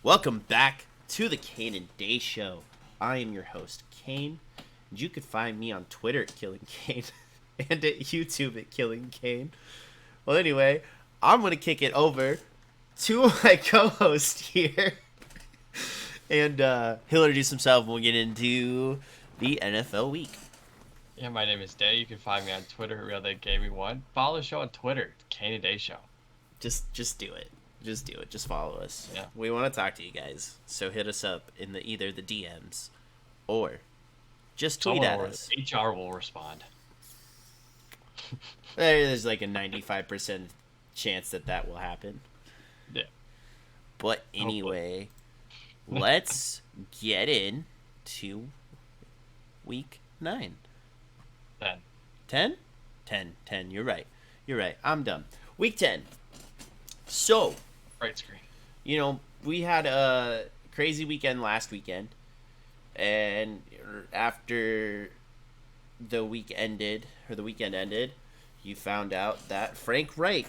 Welcome back to the Kane and Day Show. I am your host, Kane. And you can find me on Twitter at Killing Kane and at YouTube at Killing Kane. Well, anyway, I'm going to kick it over to my co-host here. And he'll introduce himself and we'll get into the NFL week. Yeah, my name is Day. You can find me on Twitter at Realdaygaming1. Follow the show on Twitter, Kane and Day Show. Just do it. Just do it. Just follow us. Yeah. We want to talk to you guys. So hit us up in either the DMs or just tweet at us. HR will respond. There's like a 95% chance that will happen. Yeah. But anyway, let's get into week 9. 10. 10? 10. You're right. I'm done. Week 10. So, Right screen. you know, we had a crazy weekend last weekend. And after the weekend ended, you found out that Frank Reich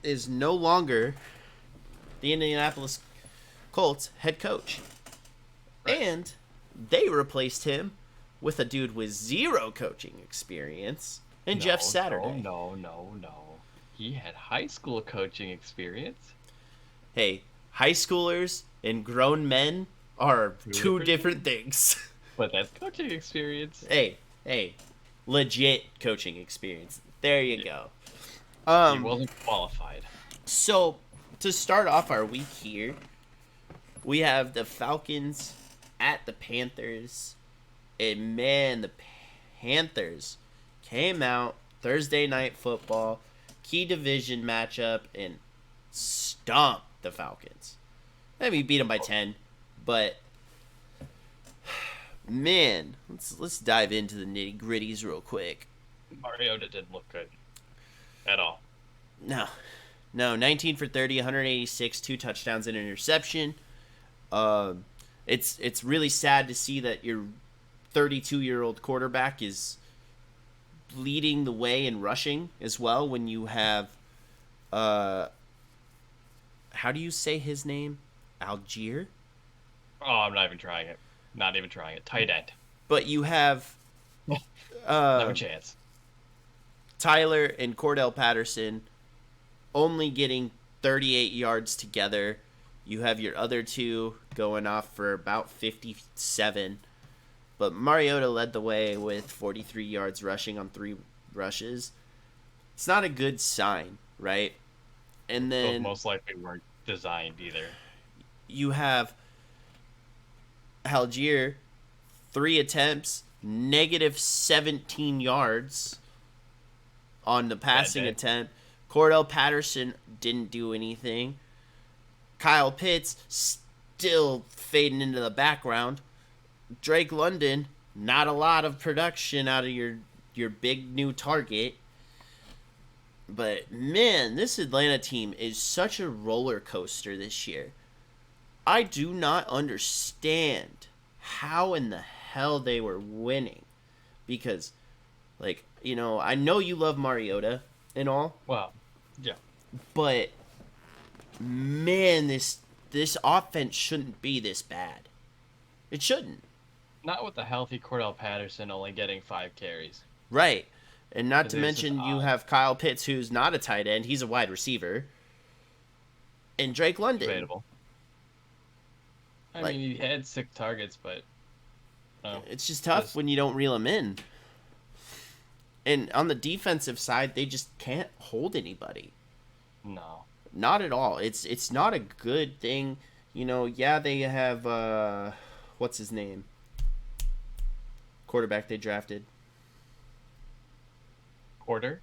is no longer the Indianapolis Colts head coach. Right. And they replaced him with a dude with zero coaching experience and Jeff Saturday. No. He had high school coaching experience. Hey, high schoolers and grown men are two different things. But that's coaching experience. Hey, legit coaching experience. There you go. He wasn't qualified. So, to start off our week here, we have the Falcons at the Panthers. And man, the Panthers came out Thursday Night Football, key division matchup, and stomped the Falcons. I mean, beat them by 10, but man, let's dive into the nitty gritties real quick. Mariota didn't look good at all. No, 19 for 30, 186, 2 touchdowns and an interception. It's really sad to see that your 32-year-old quarterback is leading the way in rushing as well when you have how do you say his name? Algier? Oh, I'm not even trying it. Tight end. But you have No chance. Tyler and Cordell Patterson only getting 38 yards together. You have your other two going off for about 57. But Mariota led the way with 43 yards rushing on 3 rushes. It's not a good sign, right? And then Those most likely weren't designed either. you have Algier, 3 attempts, negative 17 yards on the passing attempt. Cordell Patterson didn't do anything. Kyle Pitts still fading into the background. Drake London, not a lot of production out of your big new target. But man, this Atlanta team is such a roller coaster this year. I do not understand how in the hell they were winning. Because, like, you know, I know you love Mariota and all. Well, yeah. But man, this offense shouldn't be this bad. It shouldn't. Not with the healthy Cordell Patterson only getting 5 carries. Right. And not to This is mention you odd. have Kyle Pitts, who's not a tight end. He's a wide receiver. And Drake London. Debatable. I Like- mean, he had 6 targets, but It's just tough when you don't reel him in. And on the defensive side, they just can't hold anybody. no. Not at all. It's not a good thing. You know, yeah, they have what's his name? Quarterback they drafted. Quarter.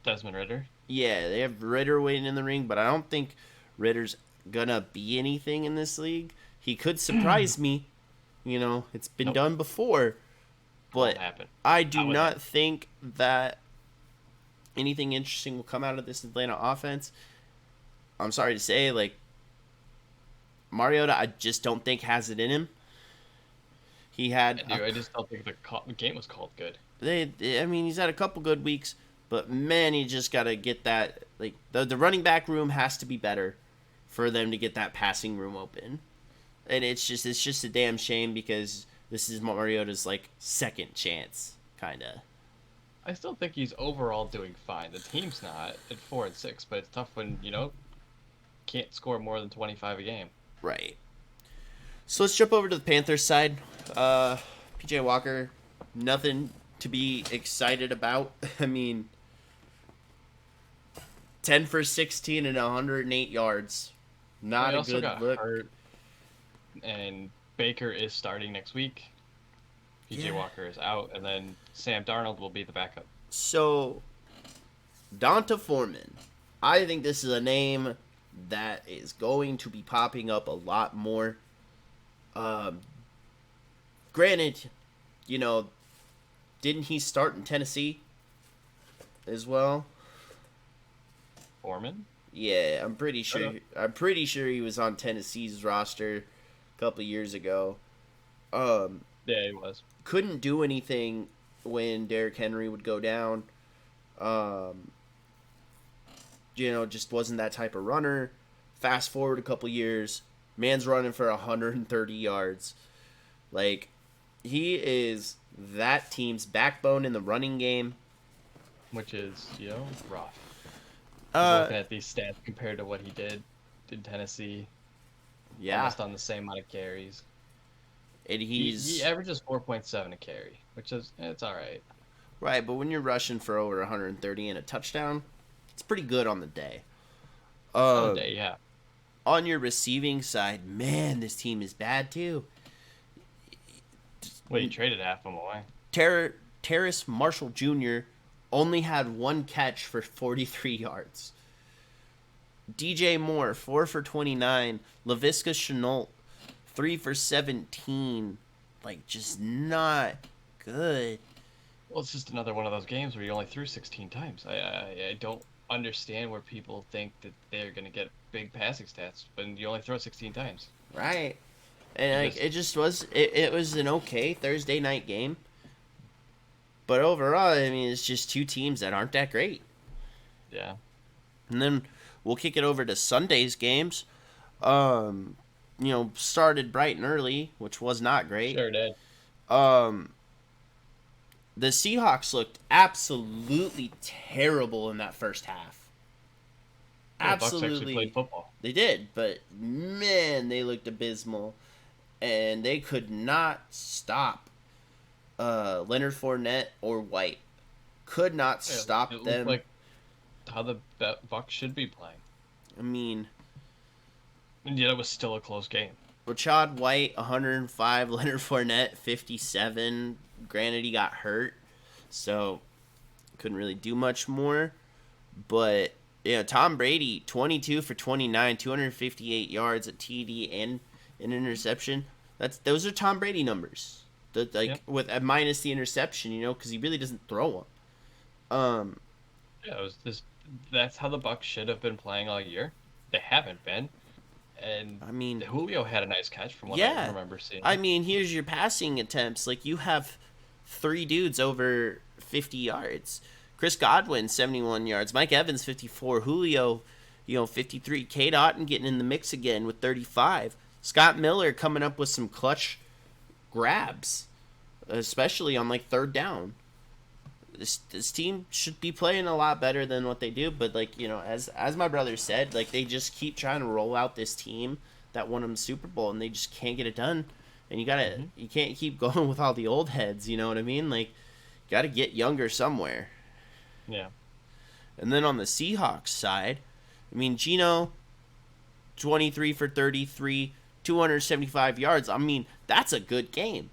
Desmond Ritter. Yeah, they have Ritter waiting in the ring, but I don't think Ritter's gonna be anything in this league. He could surprise me. You know, it's been Nope. done before. But Won't happen. I do Not with not him. think that anything interesting will come out of this Atlanta offense. I'm sorry to say, like, Mariota, I just don't think has it in him. He had I just don't think the game was called good. I mean, he's had a couple good weeks, but man, he just got to get that. Like the running back room has to be better for them to get that passing room open. And it's just a damn shame because this is Mariota's like second chance, kind of. I still think he's overall doing fine. The team's not at 4-6, but it's tough when can't score more than 25 a game. Right. So let's jump over to the Panthers side. PJ Walker, nothing to be excited about. I mean, 10 for 16 and 108 yards. Not a good look. Hurt, and Baker is starting next week. PJ Walker is out, and then Sam Darnold will be the backup. So, Donta Foreman. I think this is a name that is going to be popping up a lot more. Granted, didn't he start in Tennessee as well? Foreman? Yeah, I'm pretty sure. I'm pretty sure he was on Tennessee's roster a couple of years ago. Yeah, he was. Couldn't do anything when Derrick Henry would go down. Just wasn't that type of runner. Fast forward a couple years, man's running for 130 yards. Like, he is that team's backbone in the running game. Which is, rough. Looking at these stats compared to what he did in Tennessee. Yeah. Almost on the same amount of carries. And he averages 4.7 a carry, which is, it's all right. Right, but when you're rushing for over 130 and a touchdown, it's pretty good on the day. On the day, yeah. On your receiving side, man, this team is bad too. Well, you traded half of them away. Terrace Marshall Jr. only had one catch for 43 yards. DJ Moore, 4 for 29. Laviska Shenault, 3 for 17. Like, just not good. Well, it's just another one of those games where you only threw 16 times. I don't understand where people think that they're going to get big passing stats when you only throw 16 times. Right. And it was an okay Thursday night game. But overall, I mean, it's just two teams that aren't that great. Yeah. And then we'll kick it over to Sunday's games. Started bright and early, which was not great. Sure did. The Seahawks looked absolutely terrible in that first half. Yeah, Absolutely. The Bucs actually played football. They did, but man, they looked abysmal. And they could not stop Leonard Fournette or White. Could not stop it them. Like how the Bucs should be playing. I mean, and yet it was still a close game. Rashad White, 105. Leonard Fournette, 57. Granted, he got hurt, so couldn't really do much more. But, Tom Brady, 22 for 29, 258 yards, a TD, and an interception. Those are Tom Brady numbers. With minus the interception, because he really doesn't throw them. Yeah, it was this. That's how the Bucs should have been playing all year. They haven't been. And I mean, Julio had a nice catch from what I remember seeing. I mean, here's your passing attempts. Like, you have 3 dudes over 50 yards. Chris Godwin, 71 yards. Mike Evans, 54. Julio, 53. Cade Otton getting in the mix again with 35. Scott Miller coming up with some clutch grabs, especially on, third down. This team should be playing a lot better than what they do, but as my brother said, they just keep trying to roll out this team that won them the Super Bowl, and they just can't get it done. And you can't keep going with all the old heads, you know what I mean? Got to get younger somewhere. Yeah. And then on the Seahawks side, I mean, Geno, 23 for 33, 275 yards. I mean, that's a good game.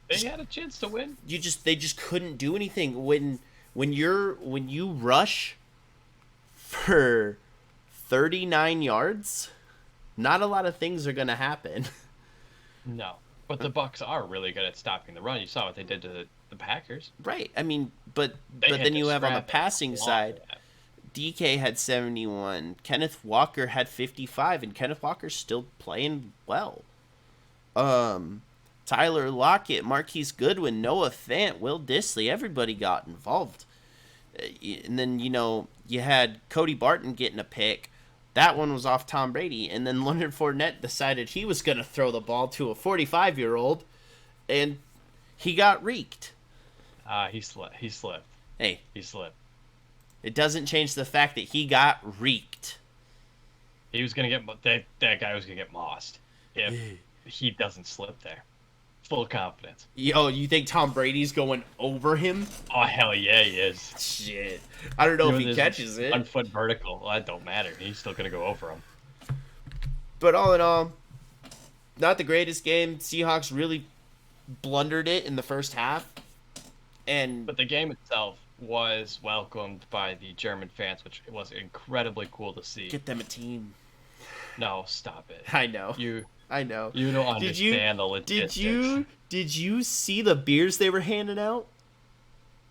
They had a chance to win. They just couldn't do anything when you rush for 39 yards. Not a lot of things are gonna happen. No, but the Bucs are really good at stopping the run. You saw what they did to the Packers. Right. I mean, but then you have on the passing side, DK had 71, Kenneth Walker had 55, and Kenneth Walker's still playing well. Tyler Lockett, Marquise Goodwin, Noah Fant, Will Dissly, everybody got involved. And then, you had Cody Barton getting a pick. That one was off Tom Brady. And then Leonard Fournette decided he was going to throw the ball to a 45-year-old, and he got reeked. He slipped. Hey, He slipped. it doesn't change the fact that he got reeked. He was gonna get that guy was gonna get mossed if he doesn't slip there. Full confidence. Yo, you think Tom Brady's going over him? Oh hell yeah, he is. Shit. I don't know if he catches it. 1 foot vertical. Well, that don't matter. He's still gonna go over him. But all in all, not the greatest game. Seahawks really blundered it in the first half. But the game itself was welcomed by the German fans, which was incredibly cool to see. Get them a team. No, stop it. I know. I know. You don't understand the logistics. Did you see the beers they were handing out?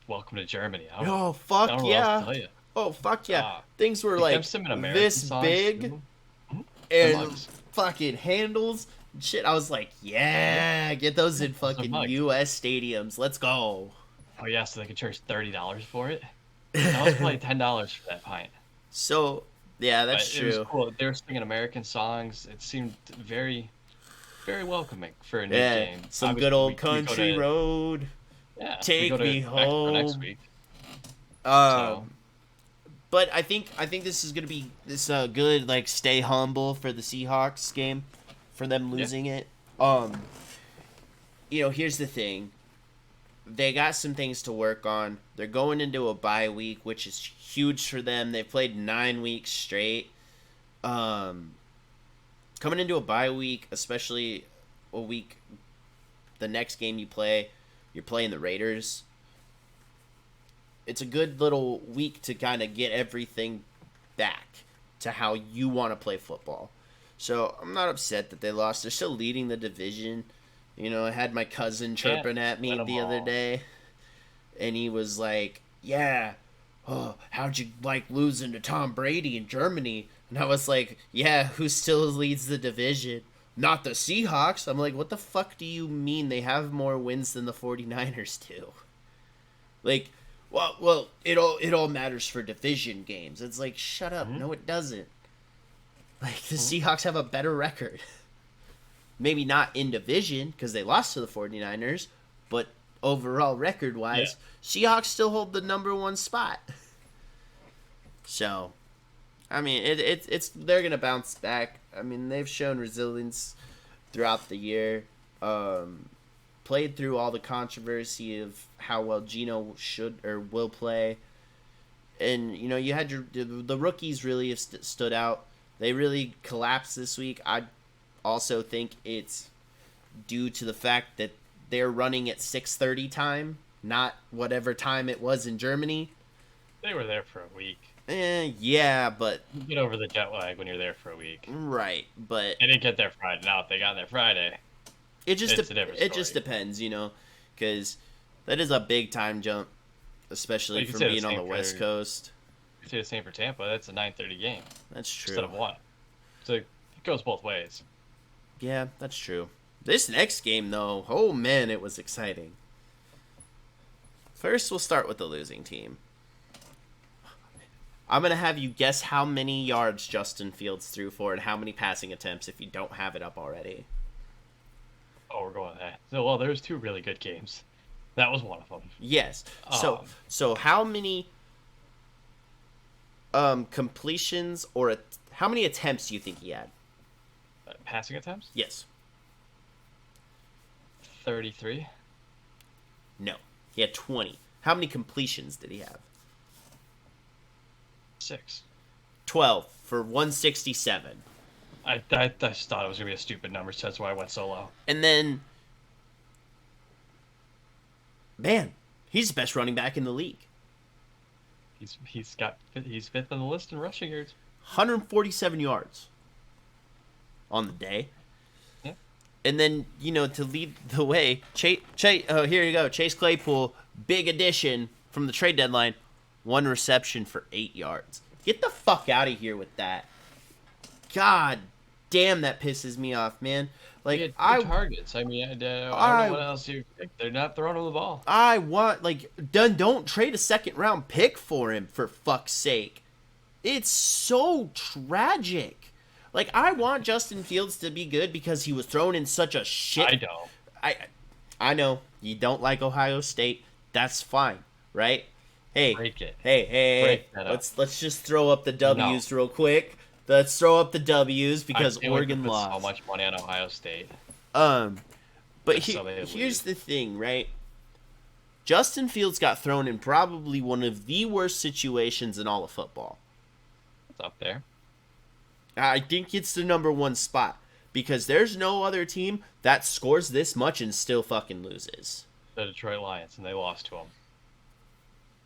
Welcome to Germany. Oh fuck I don't know yeah! what else to tell you. Oh fuck yeah! Things were like this big, too. and fucking handles and shit. I was like, yeah, get those in fucking U.S. stadiums. Let's go. Oh yeah, so they could charge $30 for it. That was probably $10 for that pint. So yeah, that's true. It was cool. They were singing American songs. It seemed very, very welcoming for a new game. Some good old country road. Yeah, take me home. Next week. But I think this is gonna be this good like stay humble for the Seahawks game, for them losing it. Here's the thing. They got some things to work on. They're going into a bye week, which is huge for them. They've played 9 weeks straight. Coming into a bye week, especially a week, the next game you're playing the Raiders. It's a good little week to kind of get everything back to how you want to play football. So I'm not upset that they lost. They're still leading the division. I had my cousin chirping at me the other day, and he was like, yeah, how'd you like losing to Tom Brady in Germany? And I was like, yeah, who still leads the division? Not the Seahawks. I'm like, what the fuck do you mean they have more wins than the 49ers do? Like, well, it all matters for division games. It's like, shut up. No, it doesn't. Like, the Seahawks have a better record. Maybe not in division because they lost to the 49ers, but overall record-wise, Seahawks still hold the number 1 spot. So, I mean, it's they're gonna bounce back. I mean, they've shown resilience throughout the year. Played through all the controversy of how well Geno should or will play, and you had the rookies really have stood out. They really collapsed this week. I also think it's due to the fact that they're running at 6:30 time, not whatever time it was in Germany. They were there for a week. Yeah, but you get over the jet lag when you're there for a week. Right, but they didn't get there Friday. Now if they got there Friday, it just depends, because that is a big time jump, especially from being on the West Coast. You could say the same for Tampa. That's a 9:30 game. That's true. Instead of 1. So it goes both ways. Yeah, that's true. This next game, though, oh man, it was exciting. First, we'll start with the losing team. I'm going to have you guess how many yards Justin Fields threw for and how many passing attempts if you don't have it up already. Oh, we're going there. So, there's 2 really good games. That was one of them. Yes. So how many completions or how many attempts do you think he had? Passing attempts? Yes. 33? No. He had 20. How many completions did he have? 6. 12 for 167. I just thought it was going to be a stupid number, so that's why I went so low. And then, man, he's the best running back in the league. He's 5th on the list in rushing yards. 147 yards on the day. Yeah. And then, to lead the way, here you go. Chase Claypool, big addition from the trade deadline, 1 reception for 8 yards. Get the fuck out of here with that. God damn, that pisses me off, man. Like, Two targets. I mean, I don't know what else you pick. They're not throwing him the ball. I want, don't trade a second round pick for him, for fuck's sake. It's so tragic. Like, I want Justin Fields to be good because he was thrown in such a shit. I don't. I know you don't like Ohio State. That's fine, right? Hey, Break it. hey. Break that up. Let's just throw up the W's real quick. Let's throw up the W's because Oregon put lost. so much money on Ohio State. But here's the thing, right? Justin Fields got thrown in probably one of the worst situations in all of football. It's up there. I think it's the number one spot because there's no other team that scores this much and still fucking loses. The Detroit Lions, and they lost to them.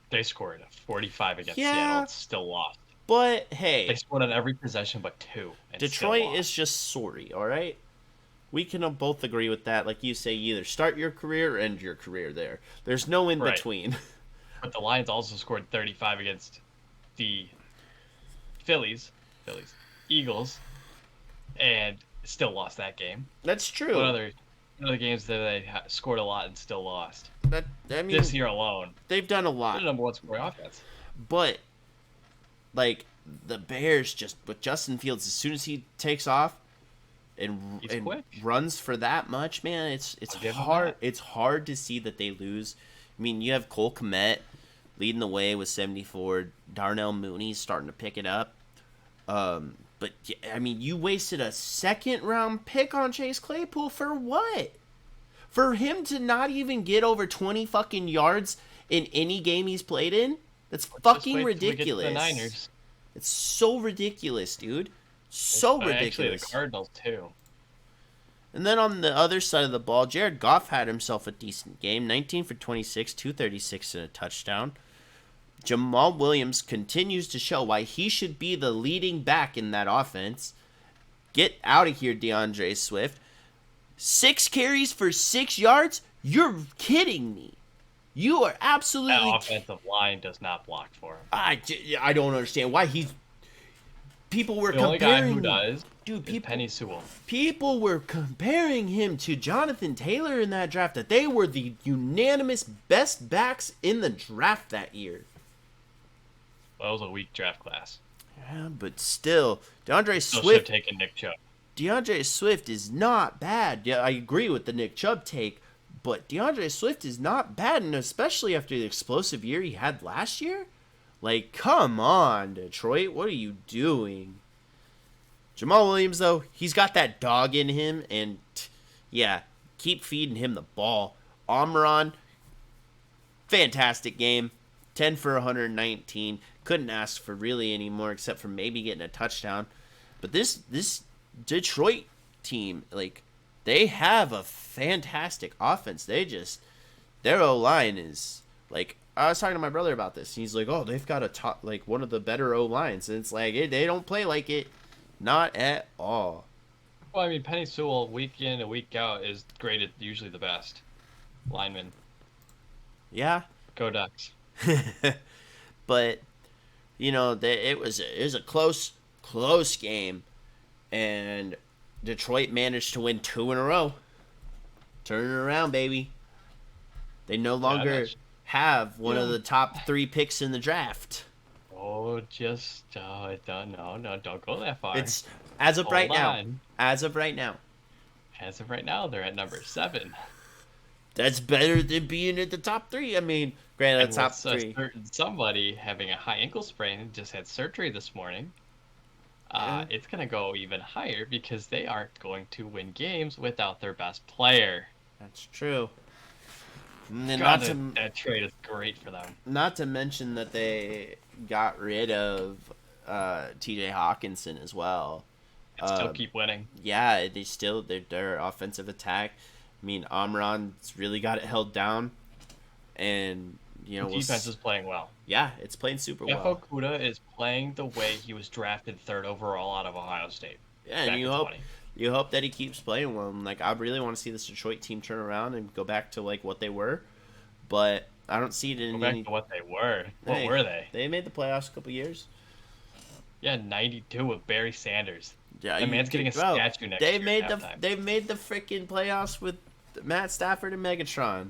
They scored 45 against Seattle and still lost. But hey, they scored on every possession but 2. And Detroit is just sorry, all right? We can both agree with that. Like you say, you either start your career or end your career there. There's no in between. But the Lions also scored 35 against the Eagles, and still lost that game. That's true. What other games that they scored a lot and still lost? This year alone, they've done a lot. They're the number one scoring offense. But like the Bears, just with Justin Fields, as soon as he takes off and runs for that much, man, it's hard. It's hard to see that they lose. I mean, you have Cole Kmet leading the way with 74. Darnell Mooney's starting to pick it up. But I mean, you wasted a second-round pick on Chase Claypool for what? For him to not even get over 20 fucking yards in any game he's played in? That's fucking ridiculous. The Niners. It's so ridiculous, dude. So ridiculous. Actually, the Cardinals, too. And then on the other side of the ball, Jared Goff had himself a decent game. 19 for 26, 236 and a touchdown. Jamal Williams continues to show why he should be the leading back in that offense. Get out of here, DeAndre Swift. 6 carries for 6 yards? You're kidding me. You are absolutely... That offensive line does not block for him. I don't understand why he's... People were comparing... The only guy who does is Penny Sewell. People were comparing him to Jonathan Taylor in that draft, that they were the unanimous best backs in the draft that year. That was a weak draft class. Yeah, but still, DeAndre Swift should have taken Nick Chubb. DeAndre Swift is not bad. Yeah, I agree with the Nick Chubb take, but DeAndre Swift is not bad, and especially after the explosive year he had last year. Like, come on, Detroit, what are you doing? Jamal Williams, though, he's got that dog in him, and yeah, keep feeding him the ball. Omron, fantastic game. 10 for 119. Couldn't ask for really any more except for maybe getting a touchdown. But this Detroit team, like, they have a fantastic offense. Their O-line is, like, I was talking to my brother about this. And he's like, oh, they've got a top, like, one of the better O-lines. And it's like, they don't play like it. Not at all. Well, I mean, Penny Sewell, week in and week out, is graded usually the best lineman. Yeah. Go Ducks. But, you know, it was a close game, and Detroit managed to win 2 in a row. Turn it around, baby. They no longer have one of the top 3 picks in the draft. Oh, don't go that far. It's as of right now. As of right now, they're at number 7. That's better than being at the top 3. I mean, granted, top 3. Somebody having a high ankle sprain just had surgery this morning. It's going to go even higher because they aren't going to win games without their best player. That's true. And then that trade is great for them. Not to mention that they got rid of T.J. Hawkinson as well. And still keep winning. Yeah, their offensive attack. I mean, Omron's really got it held down, and you know, the defense is playing well. Yeah, it's playing super well. Jeff Okudah is playing the way he was drafted 3rd overall out of Ohio State. Yeah, and you hope that he keeps playing well. And, like, I really want to see this Detroit team turn around and go back to like what they were, but I don't see it in back to what they were. What were they? They made the playoffs a couple years. Yeah, 92 with Barry Sanders. Yeah, the man's getting a statue next year. They've made the freaking playoffs with Matt Stafford and Megatron.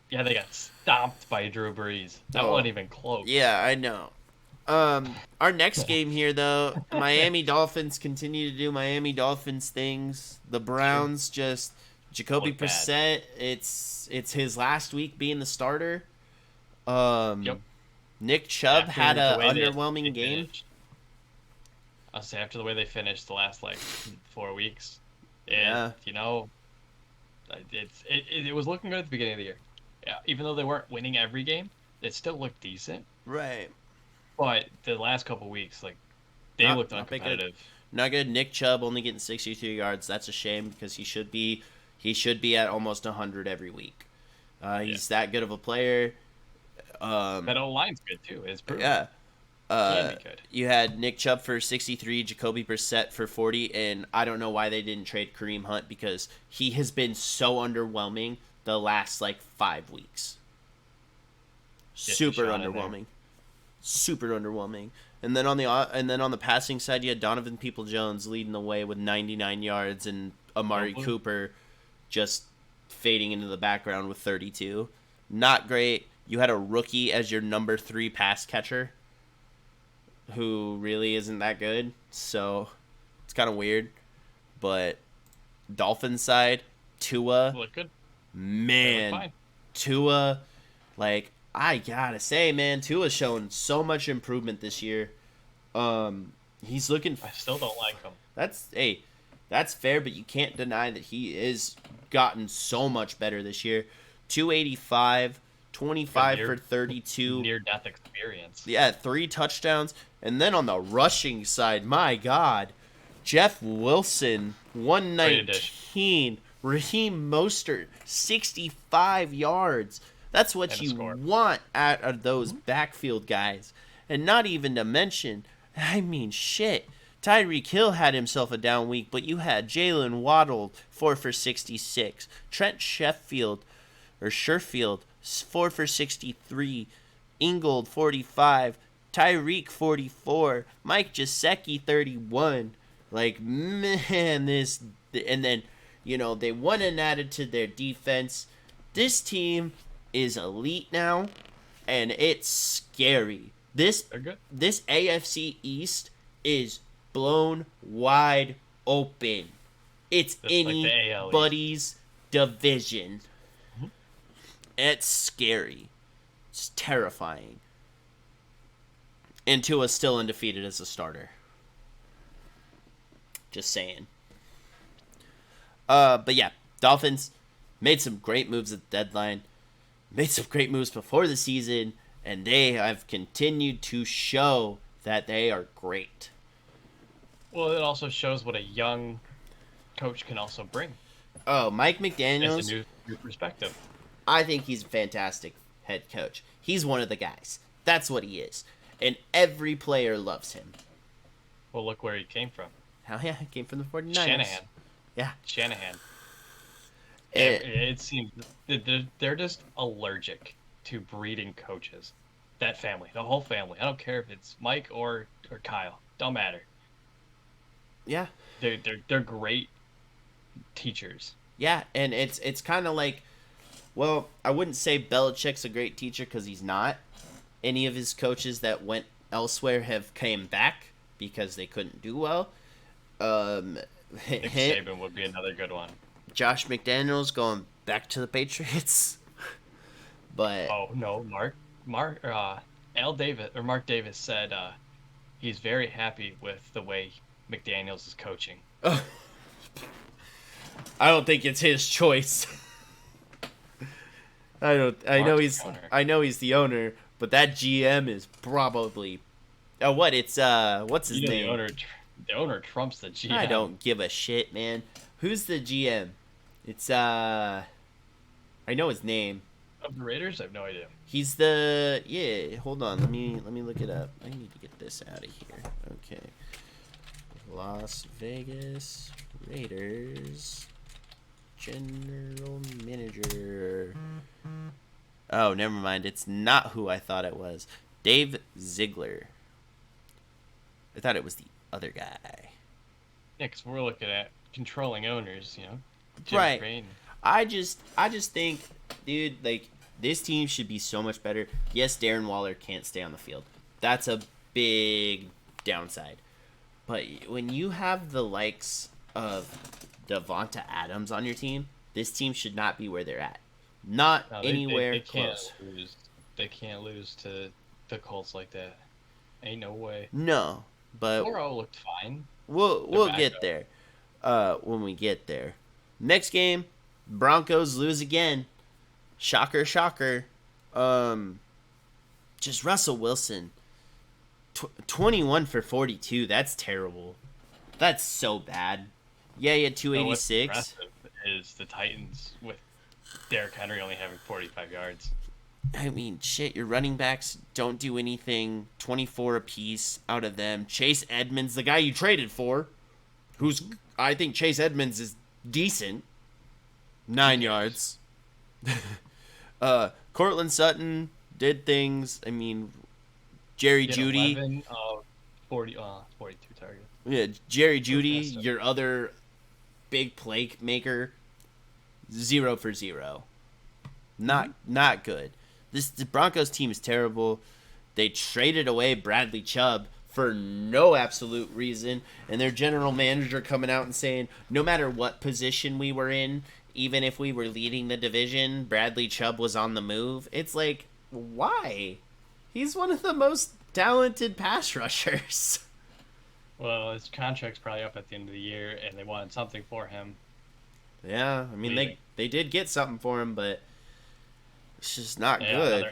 Yeah, they got stomped by Drew Brees. That wasn't even close. Yeah, I know. Our next game here, though, Miami Dolphins continue to do Miami Dolphins things. The Browns just Jacoby Look bad. Brissett. It's his last week being the starter. Yep. Nick Chubb After had the a way underwhelming they game. finished. I'll say after the way they finished the last 4 weeks, Yeah. it was looking good at the beginning of the year. Yeah, even though they weren't winning every game, it still looked decent. Right. But the last couple weeks, they looked Not big uncompetitive. Not good. Nick Chubb only getting 63 yards. That's a shame because he should be at almost 100 every week. He's that good of a player. That O-line's good too. It's proven. Yeah. Can be good. You had Nick Chubb for 63, Jacoby Brissett for 40, and I don't know why they didn't trade Kareem Hunt because he has been so underwhelming the last 5 weeks. Super underwhelming. Super underwhelming. And then on the passing side, you had Donovan Peoples-Jones leading the way with 99 yards and Amari Cooper just fading into the background with 32. Not great. You had a rookie as your number 3 pass catcher who really isn't that good. So it's kind of weird. But Dolphins side, Tua. Look good. Man, Tua, I gotta say, man, Tua's showing so much improvement this year. He's looking. I still don't like him. That's fair, but you can't deny that he is gotten so much better this year. 285, 25 for 32. Near-death experience. Yeah, 3 touchdowns. And then on the rushing side, my God, Jeff Wilson, 119. Raheem Mostert, 65 yards. That's what you want out of those backfield guys. And not even to mention, shit. Tyreek Hill had himself a down week, but you had Jalen Waddle, 4 for 66. Trent Sherfield, 4 for 63. Ingold, 45. Tyreek, 44. Mike Gesicki, 31. Man, this... And then, they won and added to their defense. This team is elite now, and it's scary. This AFC East is blown wide open. It's anybody's division. Mm-hmm. It's scary. It's terrifying. And Tua's still undefeated as a starter. Just saying. But yeah, Dolphins made some great moves at the deadline. Made some great moves before the season. And they have continued to show that they are great. Well, it also shows what a young coach can also bring. Oh, Mike McDaniels. It's a new perspective. I think he's a fantastic head coach. He's one of the guys. That's what he is. And every player loves him. Well, look where he came from. Hell yeah, he came from the 49ers. Shanahan. Yeah. Shanahan. It seems they're just allergic to breeding coaches. That family, the whole family. I don't care if it's Mike or Kyle. Don't matter. Yeah. They're great teachers. Yeah, and it's kind of like, well, I wouldn't say Belichick's a great teacher because he's not. Any of his coaches that went elsewhere have came back because they couldn't do well. Nick Saban would be another good one. Josh McDaniels going back to the Patriots. But no, Mark Davis said he's very happy with the way McDaniels is coaching. I don't think it's his choice. I know he's the owner, but that GM is probably what's his name? The owner trumps the GM. I don't give a shit, man. Who's the GM? It's I know his name. Of the Raiders? I have no idea. He's hold on, let me look it up. I need to get this out of here. Okay. Las Vegas Raiders general manager. Oh, never mind. It's not who I thought it was. Dave Ziegler. I thought it was the other guy. Yeah, because we're looking at controlling owners, Jim right. Crane. I just think, dude, this team should be so much better. Yes, Darren Waller can't stay on the field. That's a big downside. But when you have the likes of Devonta Adams on your team, this team should not be where they're at. Not No, anywhere they can't close. lose. They can't lose to the Colts like that. Ain't no way. No, but Burrow looked fine. we'll get there. When we get there. Next game, Broncos lose again. Shocker, shocker. Just Russell Wilson. 21 for 42. That's terrible. That's so bad. Yeah, he had 286. What's impressive is the Titans with Derrick Henry only having 45 yards. I mean, shit, your running backs don't do anything. 24 apiece out of them. Chase Edmonds, the guy you traded for, I think Chase Edmonds is decent. 9 yards. Cortland Sutton did things. I mean, Jerry Jeudy. 11 of 42 targets. Yeah, Jerry Jeudy, your other big play maker, 0 for 0. Not good. The Broncos team is terrible. They traded away Bradley Chubb for no absolute reason, and their general manager coming out and saying, no matter what position we were in, even if we were leading the division, Bradley Chubb was on the move. It's like, why? He's one of the most talented pass rushers. Well, his contract's probably up at the end of the year, and they wanted something for him. Yeah, I mean, they did get something for him, but it's just not good.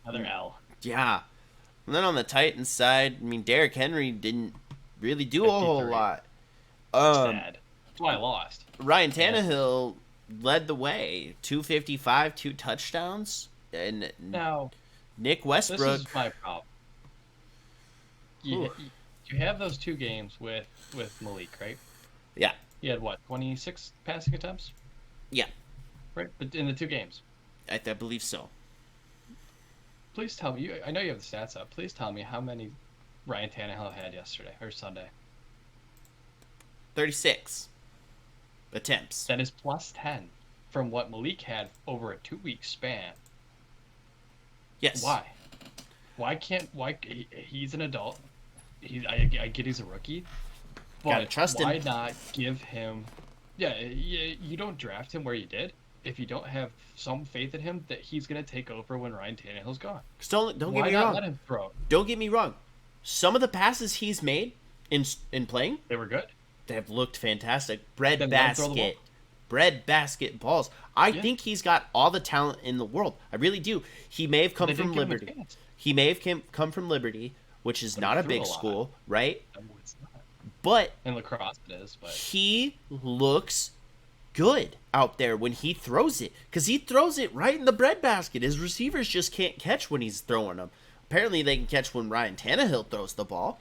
Another L. Yeah. And then on the Titans side, I mean, Derrick Henry didn't really do a whole lot. Sad. That's why I lost. Ryan Tannehill led the way. 255, 2 touchdowns. And now, Nick Westbrook. This is my problem. You have those 2 games with Malik, right? Yeah. He had, 26 passing attempts? Yeah. Right? But in the 2 games. I believe so. Please tell me. I know you have the stats up. Please tell me how many Ryan Tannehill had yesterday or Sunday. 36 attempts. That is plus 10 from what Malik had over a 2-week span. Yes. Why? He's an adult. I get he's a rookie. But gotta trust him. Why not give him? Yeah, you don't draft him where you did if you don't have some faith in him that he's gonna take over when Ryan Tannehill's gone. Don't get me wrong. Why not let him throw? Don't get me wrong. Some of the passes he's made in playing, they were good. They have looked fantastic. Breadbasket balls. I think he's got all the talent in the world. I really do. He may have come from Liberty. He may have come from Liberty, which is not a big school, right? No, it's not. But in lacrosse it is. But he looks good out there when he throws it, because he throws it right in the breadbasket. His receivers just can't catch when he's throwing them. Apparently, they can catch when Ryan Tannehill throws the ball,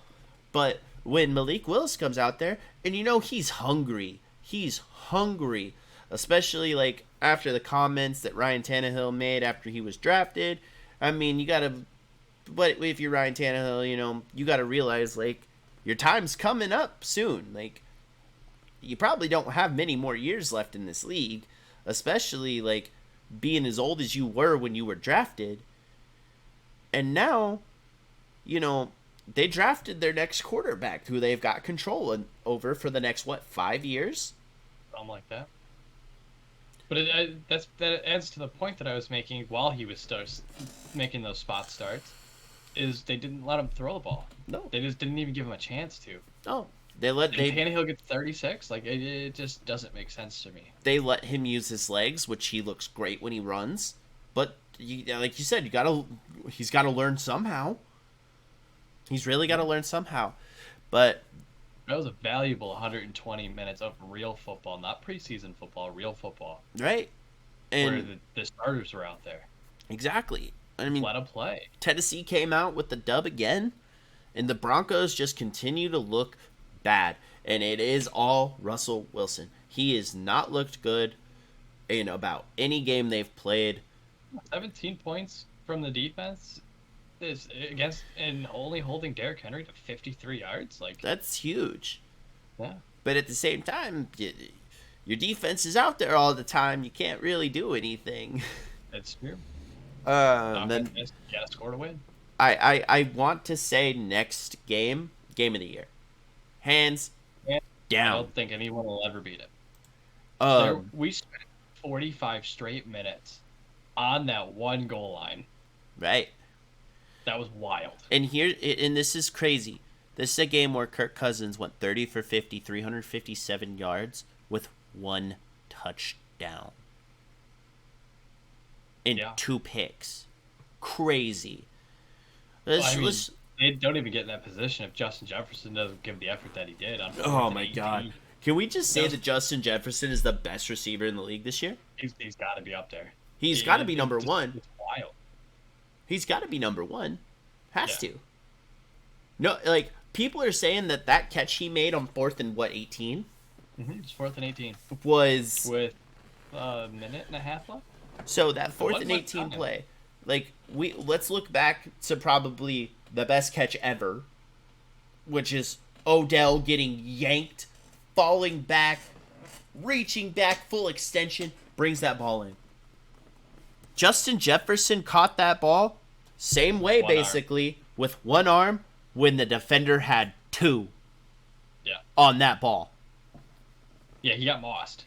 but when Malik Willis comes out there, and he's hungry. He's hungry, especially like after the comments that Ryan Tannehill made after he was drafted. I mean, but if you're Ryan Tannehill, you got to realize, like, your time's coming up soon. Like, you probably don't have many more years left in this league, especially, like, being as old as you were when you were drafted. And now, they drafted their next quarterback, who they've got control over for the next, 5 years? Something like that. But that adds to the point that I was making while he was making those spot starts, is they didn't let him throw the ball. No. They just didn't even give him a chance to. No. Tannehill gets 36? Like, it just doesn't make sense to me. They let him use his legs, which he looks great when he runs. But, like you said, he's got to learn somehow. He's really got to learn somehow. But that was a valuable 120 minutes of real football, not preseason football, real football. Right. And where the starters were out there. Exactly. I mean, let him play. Tennessee came out with the dub again, and the Broncos just continue to look bad. And it is all Russell Wilson. He has not looked good in about any game they've played. 17 points from the defense is against, and only holding Derrick Henry to 53 yards. Like, that's huge. Yeah. But at the same time, your defense is out there all the time. You can't really do anything. That's true. Then you gotta score to win. I want to say next game of the year, hands And I down. don't think anyone will ever beat it. Um, We spent 45 straight minutes on that one goal line. right. That was wild. And this is crazy. This is a game where Kirk Cousins went 30 for 50, 357 yards with one touchdown and two picks. Crazy. They don't even get in that position if Justin Jefferson doesn't give the effort that he did. Oh my God. Can we just say that Justin Jefferson is the best receiver in the league this year? He's got to be up there. He's got to be number one. It's wild. He's got to be number one. Has to. No, like, people are saying that catch he made on 4th and 18? Mm-hmm. It's 4th and 18. Was... With a minute and a half left? So that 4th and 18 play, like, let's look back to probably the best catch ever, which is Odell getting yanked, falling back, reaching back, full extension, brings that ball in. Justin Jefferson caught that ball, same way basically, with one arm, when the defender had two on that ball. Yeah, he got mossed.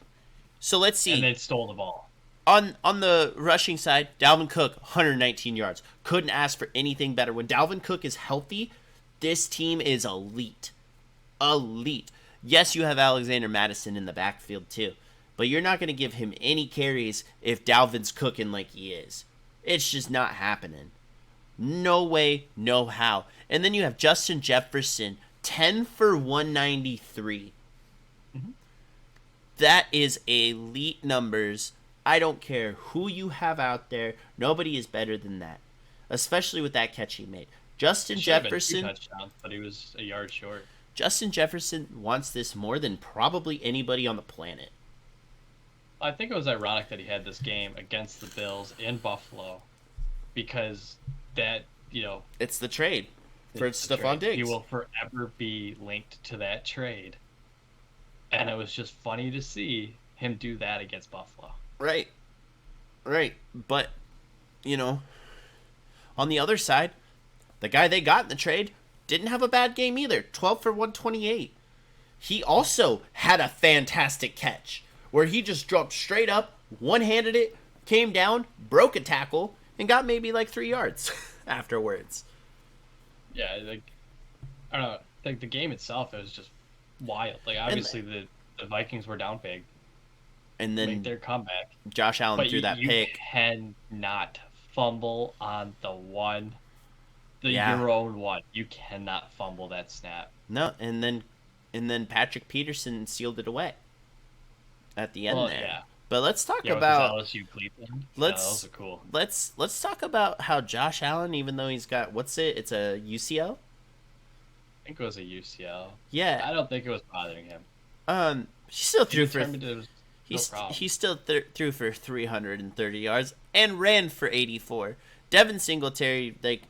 So let's see. And then stole the ball. On the rushing side, Dalvin Cook, 119 yards. Couldn't ask for anything better. When Dalvin Cook is healthy, this team is elite. Elite. Yes, you have Alexander Madison in the backfield too, but you're not going to give him any carries if Dalvin's cooking like he is. It's just not happening. No way, no how. And then you have Justin Jefferson, 10 for 193. Mm-hmm. That is elite numbers. I don't care who you have out there. Nobody is better than that, especially with that catch he made. Justin Jefferson, 2 touchdowns, but he was a yard short. Justin Jefferson wants this more than probably anybody on the planet. I think it was ironic that he had this game against the Bills in Buffalo, because that, it's the trade for Stephon Diggs. He will forever be linked to that trade. And it was just funny to see him do that against Buffalo. Right. But, on the other side, the guy they got in the trade didn't have a bad game either. 12 for 128. He also had a fantastic catch where he just dropped straight up, one-handed it, came down, broke a tackle, and got maybe like 3 yards afterwards. Yeah, I don't know. Like, the game itself, it was just wild. Like, obviously the Vikings were down big. And then make their comeback. Josh Allen threw that pick. You cannot fumble on your own one. You cannot fumble that snap. No, and then Patrick Peterson sealed it away at the end there. Yeah. But let's talk about LSU Cleveland. Those are cool. Let's talk about how Josh Allen, even though he's got it's a UCL? I think it was a UCL. Yeah. I don't think it was bothering him. He still threw for he still threw for 330 yards and ran for 84. Devin Singletary, like,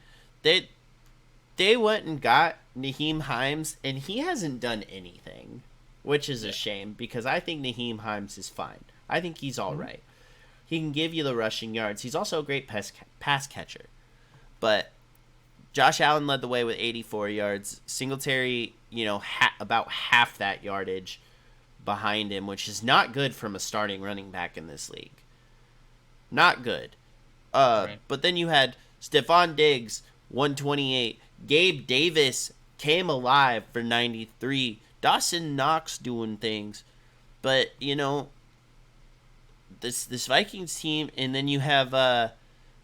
they went and got Nyheim Hines, and he hasn't done anything, which is a shame, because I think Nyheim Hines is fine. I think he's all right. He can give you the rushing yards. He's also a great pass catcher. But Josh Allen led the way with 84 yards. Singletary, about half that yardage behind him, which is not good from a starting running back in this league. Not good. Right. But then you had Stephon Diggs, 128. Gabe Davis came alive for 93. Dawson Knox doing things. But, this Vikings team, and then you have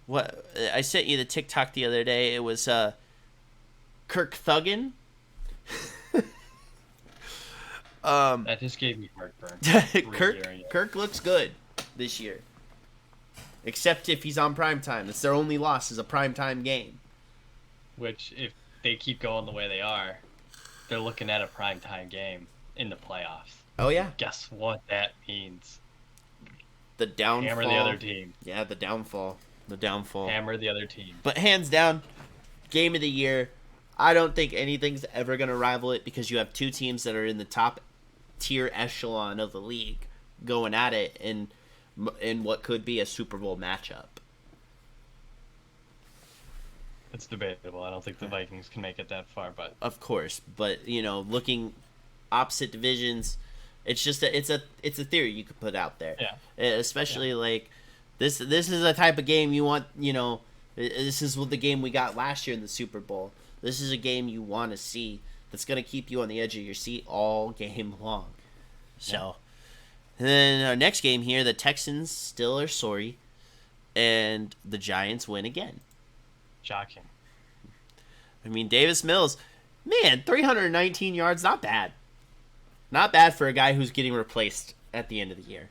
what I sent you the TikTok the other day. It was Kirk Thuggin. That just gave me heartburn. Kirk looks good this year, except if he's on primetime. It's their only loss is a primetime game. Which, if they keep going the way they are, they're looking at a primetime game in the playoffs. Oh yeah. Guess what that means? The downfall. Hammer the other team. Yeah, the downfall. Hammer the other team. But hands down, game of the year. I don't think anything's ever going to rival it, because you have two teams that are in the top tier echelon of the league going at it in what could be a Super Bowl matchup. It's debatable. I don't think the Vikings can make it that far, but Of course, but looking opposite divisions, it's a theory you could put out there. yeah, yeah, Especially like this is a type of game you want. This is what the game we got last year in the Super Bowl. This is a game you want to see. That's gonna keep you on the edge of your seat all game long. So, and then our next game here, the Texans still are sorry, and the Giants win again. shocking. I mean, Davis Mills, man, 319 yards, not bad. Not bad for a guy who's getting replaced at the end of the year.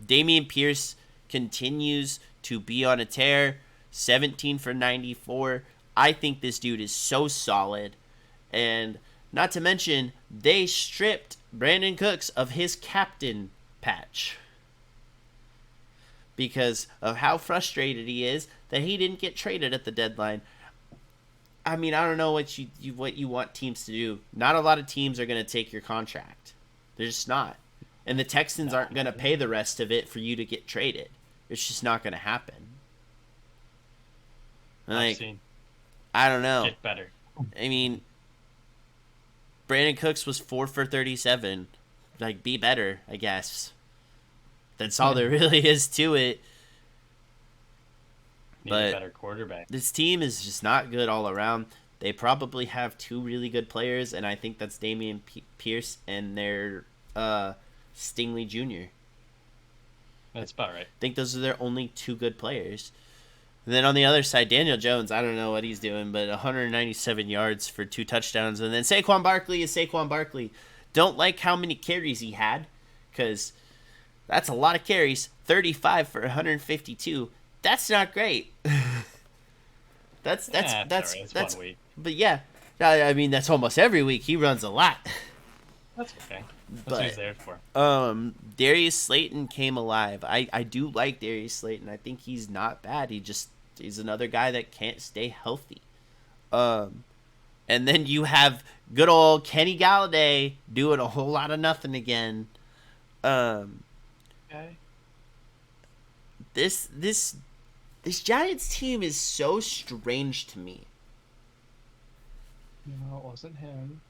Damian Pierce continues to be on a tear, 17 for 94. I think this dude is so solid. And not to mention, they stripped Brandon Cooks of his captain patch because of how frustrated he is that he didn't get traded at the deadline. I mean, I don't know what you want teams to do. Not a lot of teams are going to take your contract. They're just not. And the Texans aren't going to pay the rest of it for you to get traded. It's just not going to happen. I don't know. Get better. I mean, Brandon Cooks was 4 for 37. Like, be better, I guess. That's all there really is to it. Need a better quarterback. This team is just not good all around. They probably have two really good players, and I think that's Damian Pierce and their Stingley Jr. That's about right. I think those are their only two good players. And then on the other side, Daniel Jones, I don't know what he's doing, but 197 yards for 2 touchdowns. And then Saquon Barkley is Saquon Barkley. Don't like how many carries he had, because that's a lot of carries. 35 for 152. That's not great. that's 1 week. But yeah, I mean that's almost every week. He runs a lot. That's okay. That's what he's there for. Darius Slayton came alive. I do like Darius Slayton. I think he's not bad. He's another guy that can't stay healthy. And then you have good old Kenny Galladay doing a whole lot of nothing again. Okay. This Giants team is so strange to me. No, it wasn't him.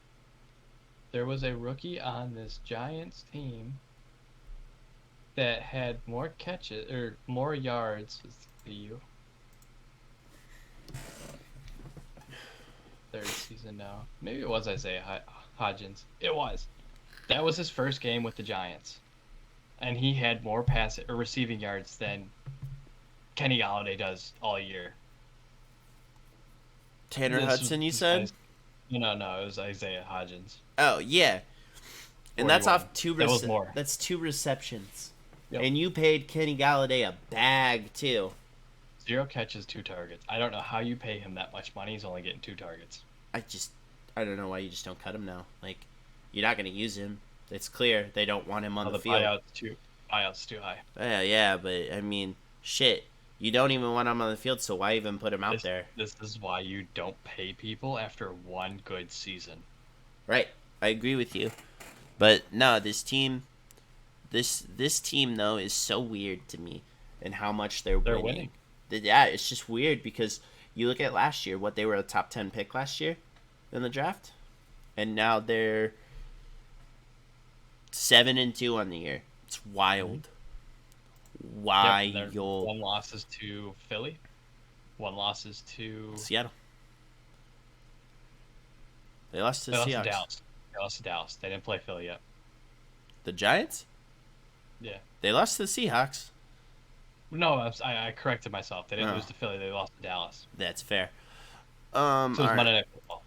There was a rookie on this Giants team that had more catches or more yards. Third season now. Maybe it was Isaiah Hodgins. It was. That was his first game with the Giants, and he had more receiving yards than Kenny Galladay does all year. Tanner Hudson, you said? No, it was Isaiah Hodgins. Oh, yeah. And 41. that's off two That was more. That's 2 receptions. Yep. And you paid Kenny Galladay a bag, too. 0 catches, 2 targets. I don't know how you pay him that much money. He's only getting 2 targets. I don't know why you just don't cut him now. Like, you're not going to use him. It's clear they don't want him on the field. Buyout's too high. Yeah, but, I mean, shit. You don't even want him on the field, so why even put him out there? This is why you don't pay people after one good season. Right. I agree with you. But, no, this team, though, is so weird to me and how much they're winning. Yeah, it's just weird because you look at last year, they were a top 10 pick last year in the draft, and now they're 7-2 on the year. It's wild. Wild. Yep, 1 loss is to Philly. 1 loss is to Seattle. They lost to Seahawks. They lost to Dallas. They didn't play Philly yet. The Giants? Yeah. They lost to the Seahawks. No, I corrected myself. They didn't lose to Philly. They lost to Dallas. That's fair. So it was Monday Night Football.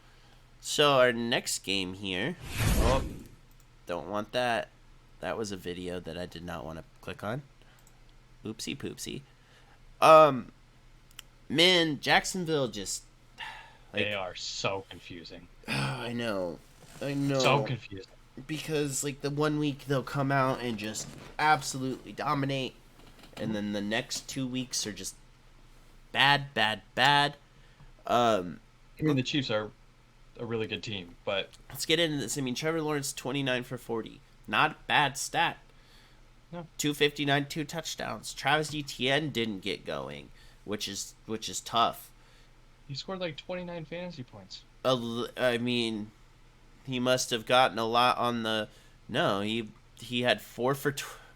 So our next game here. Oh, don't want that. That was a video that I did not want to click on. Oopsie poopsie. Man, Jacksonville just... they are so confusing. I know. So confusing. Because, the 1 week they'll come out and just absolutely dominate. And then the next 2 weeks are just bad. I mean, the Chiefs are a really good team, but... Let's get into this. I mean, Trevor Lawrence, 29 for 40. Not a bad stat. No. 259, 2 touchdowns. Travis Etienne didn't get going, which is tough. He scored like 29 fantasy points. I mean, he must have gotten a lot on the. No, he had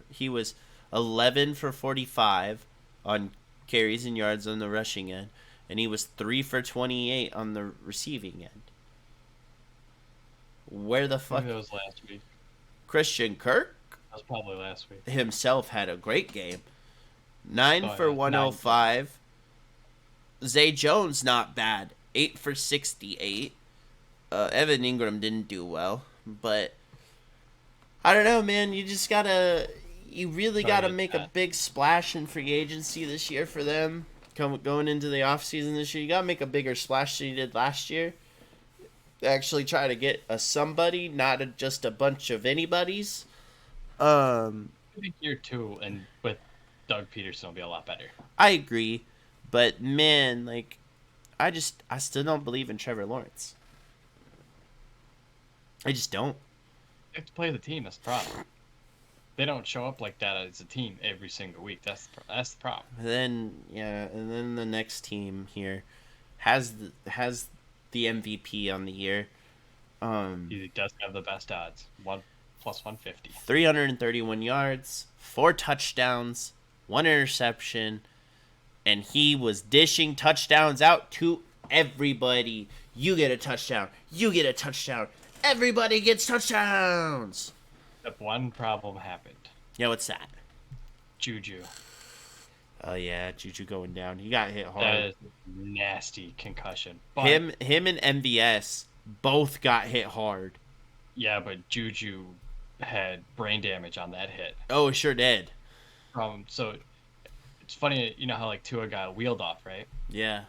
he was 11 for 45 on carries and yards on the rushing end, and he was 3 for 28 on the receiving end. Where the fuck? Maybe that was last week. Christian Kirk That was probably last week. himself had a great game. 9 for 105. Zay Jones, not bad. 8 for 68. Evan Ingram didn't do well, but I don't know, man. You really gotta make a big splash in free agency this year for them. Going into the offseason this year, you gotta make a bigger splash than you did last year. Actually try to get a somebody, not just a bunch of anybody's. I think year 2 and with Doug Peterson will be a lot better. I agree, but man, like, I still don't believe in Trevor Lawrence. I just don't. They have to play the team. That's the problem. They don't show up like that as a team every single week. That's the problem. And then the next team here has the MVP on the year. He does have the best odds. 1+150. 331 yards, 4 touchdowns, 1 interception, and he was dishing touchdowns out to everybody. You get a touchdown. You get a touchdown. Everybody gets touchdowns. Except one problem happened. Yeah, what's that? Juju. Oh yeah, Juju going down. He got hit hard. That is nasty concussion. But, him and MVS both got hit hard. Yeah, but Juju had brain damage on that hit. Oh, it sure did. So it's funny, you know how like Tua got wheeled off, right? Yeah.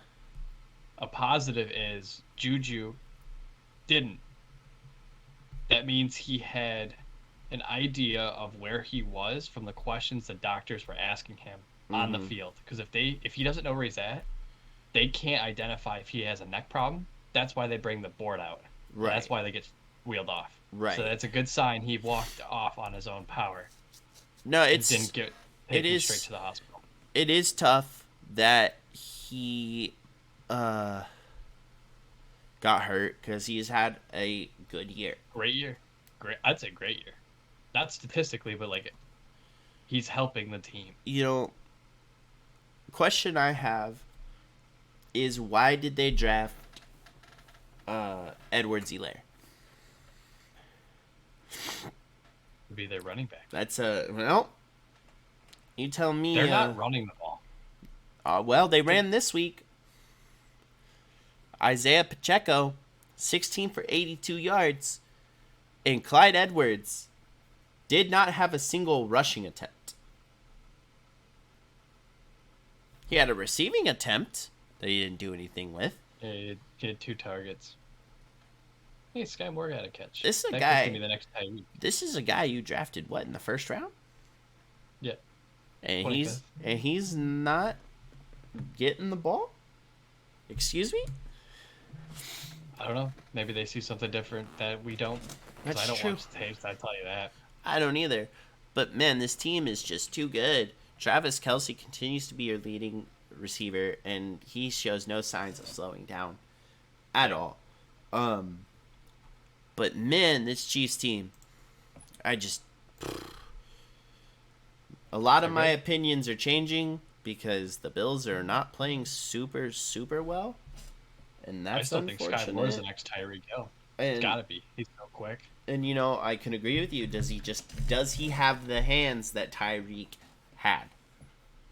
A positive is Juju didn't. That means he had an idea of where he was from the questions the doctors were asking him on the field. Because if he doesn't know where he's at, they can't identify if he has a neck problem. That's why they bring the board out. Right. That's why they get wheeled off. Right. So that's a good sign he walked off on his own power. No, Didn't get taken straight to the hospital. It is tough that he got hurt because he's had a good year. Great year. I'd say great year. Not statistically, but like he's helping the team. You know, question I have is why did they draft Edwards-Helaire? Be their running back. That's you tell me. They're not running the ball. Well, they ran this week. Isaiah Pacheco, 16 for 82 yards. And Clyde Edwards did not have a single rushing attempt. He had a receiving attempt that he didn't do anything with. He had 2 targets. Hey, Sky Moore got a catch. This is a that guy. Could be the next Tyreek. This is a guy you drafted in the first round? Yeah. And 25th. he's not getting the ball? Excuse me? I don't know. Maybe they see something different that we don't. That's I don't true. watch the tapes. I tell you that. I don't either. But man, this team is just too good. Travis Kelce continues to be your leading receiver, and he shows no signs of slowing down at all. But man, this Chiefs team, a lot of my opinions are changing because the Bills are not playing super, super well. And that's I still think unfortunate. Sky Moore's the next Tyreek Hill. It's gotta be. He's so quick. And I can agree with you. Does he have the hands that Tyreek had?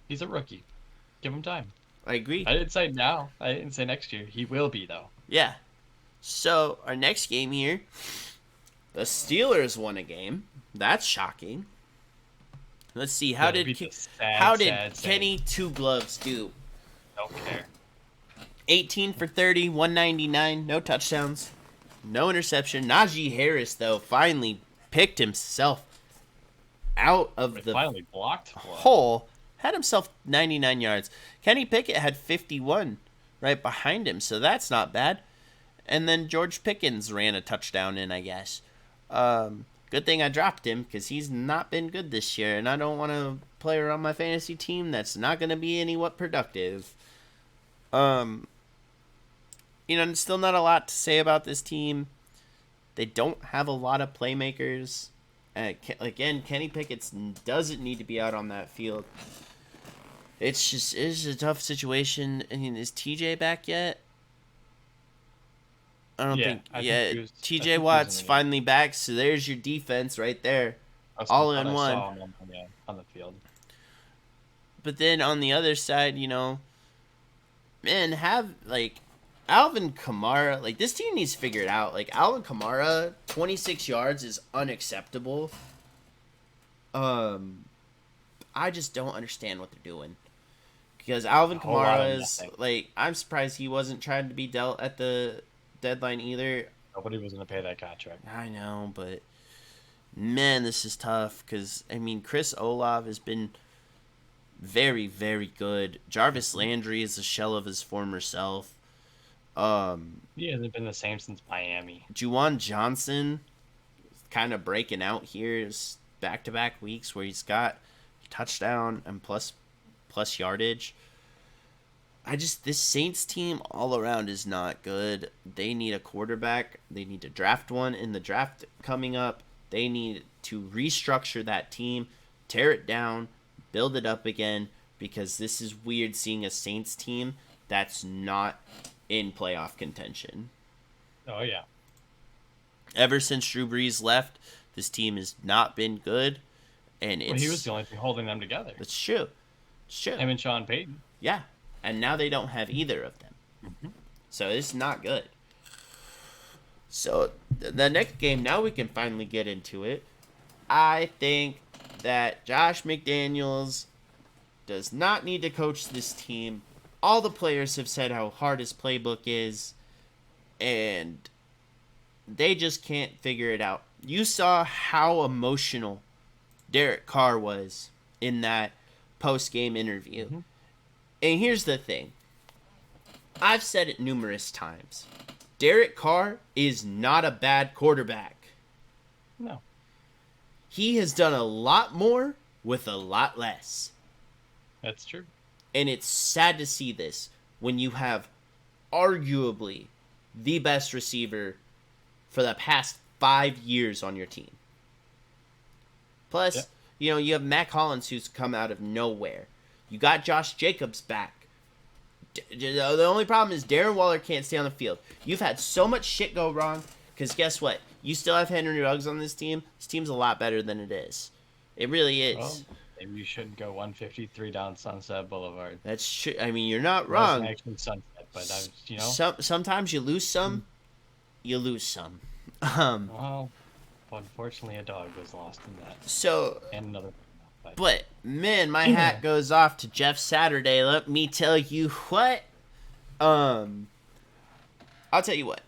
He's a rookie. Give him time. I agree. I didn't say now. I didn't say next year. He will be though. Yeah. So our next game here, the Steelers won a game. That's shocking. Let's see. How did Kenny Two Gloves do? Don't care. 18 for 30, 199, no touchdowns, no interception. Najee Harris, though, finally picked himself out of the finally blocked hole, had himself 99 yards. Kenny Pickett had 51 right behind him, so that's not bad. And then George Pickens ran a touchdown in, I guess. Good thing I dropped him because he's not been good this year, and I don't want a player on my fantasy team that's not going to be productive. still not a lot to say about this team. They don't have a lot of playmakers. Again, Kenny Pickett doesn't need to be out on that field. It's a tough situation. I mean, is TJ back yet? I don't think. Yeah, TJ Watt's finally back, so there's your defense right there, all in one. Saw him on the field. But then on the other side, man, have Alvin Kamara. Like, this team needs to figure it out. Like, Alvin Kamara, 26 yards is unacceptable. I just don't understand what they're doing. Because Alvin Kamara is, I'm surprised he wasn't trying to be dealt at the deadline either. Nobody was going to pay that contract. I know, but, man, this is tough. Because, Chris Olave has been very, very good. Jarvis Landry is a shell of his former self. He hasn't been the same since Miami. Juwan Johnson kind of breaking out here. Is back-to-back weeks where he's got touchdown and plus yardage. This Saints team all around is not good. They need a quarterback. They need to draft one in the draft coming up. They need to restructure that team, tear it down, build it up again, because this is weird seeing a Saints team that's not in playoff contention. Oh, yeah. Ever since Drew Brees left, this team has not been good. And he was the only thing holding them together. It's true. Him and Sean Payton. Yeah. And now they don't have either of them. Mm-hmm. So it's not good. So the next game, now we can finally get into it. I think that Josh McDaniels does not need to coach this team. All the players have said how hard his playbook is, and they just can't figure it out. You saw how emotional Derek Carr was in that post-game interview. Mm-hmm. And here's the thing. I've said it numerous times. Derek Carr is not a bad quarterback. No. He has done a lot more with a lot less. That's true. And it's sad to see this when you have arguably the best receiver for the past 5 years on your team. Plus, you have Matt Collins who's come out of nowhere. You got Josh Jacobs back. The only problem is Darren Waller can't stay on the field. You've had so much shit go wrong, because guess what? You still have Henry Ruggs on this team. This team's a lot better than it is. It really is. Well, maybe you shouldn't go 153 down Sunset Boulevard. That's true. You're not wrong. It wasn't actually Sunset, but sometimes you lose some, you lose some. Well, unfortunately, a dog was lost in that. So, and another. But, man, my hat goes off to Jeff Saturday. Let me tell you what. I'll tell you what.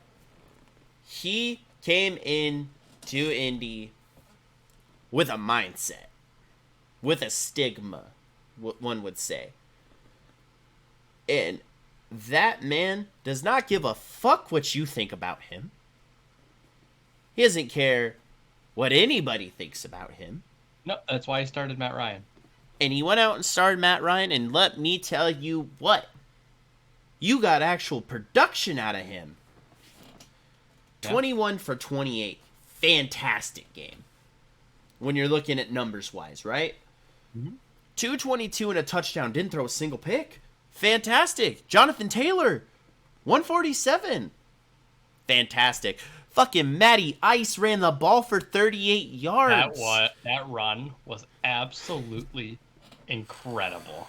He came in to Indy with a mindset. With a stigma, one would say. And that man does not give a fuck what you think about him. He doesn't care what anybody thinks about him. No, that's why he started Matt Ryan. And he went out and started Matt Ryan, and let me tell you what. You got actual production out of him. Yeah. 21 for 28. Fantastic game. When you're looking at numbers-wise, right? Mm-hmm. 222 and a touchdown. Didn't throw a single pick. Fantastic. Jonathan Taylor. 147. Fantastic. Fucking Matty Ice ran the ball for 38 yards. That run was absolutely incredible.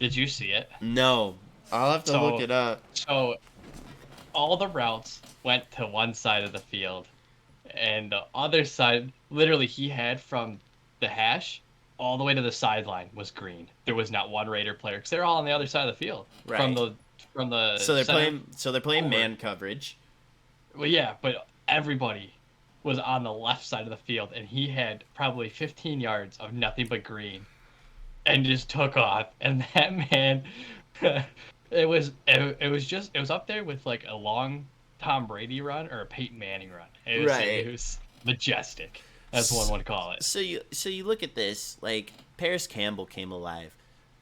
Did you see it? No. I'll have to look it up. So, all the routes went to one side of the field. And the other side, literally, he had from the hash all the way to the sideline was green. There was not one Raider player, because they're all on the other side of the field. Right. From the So they're playing man coverage. Well, yeah, but everybody was on the left side of the field, and he had probably 15 yards of nothing but green, and just took off. And that man, it was up there with like a long Tom Brady run or a Peyton Manning run. It was majestic, as one would call it. So you look at this, like Paris Campbell came alive.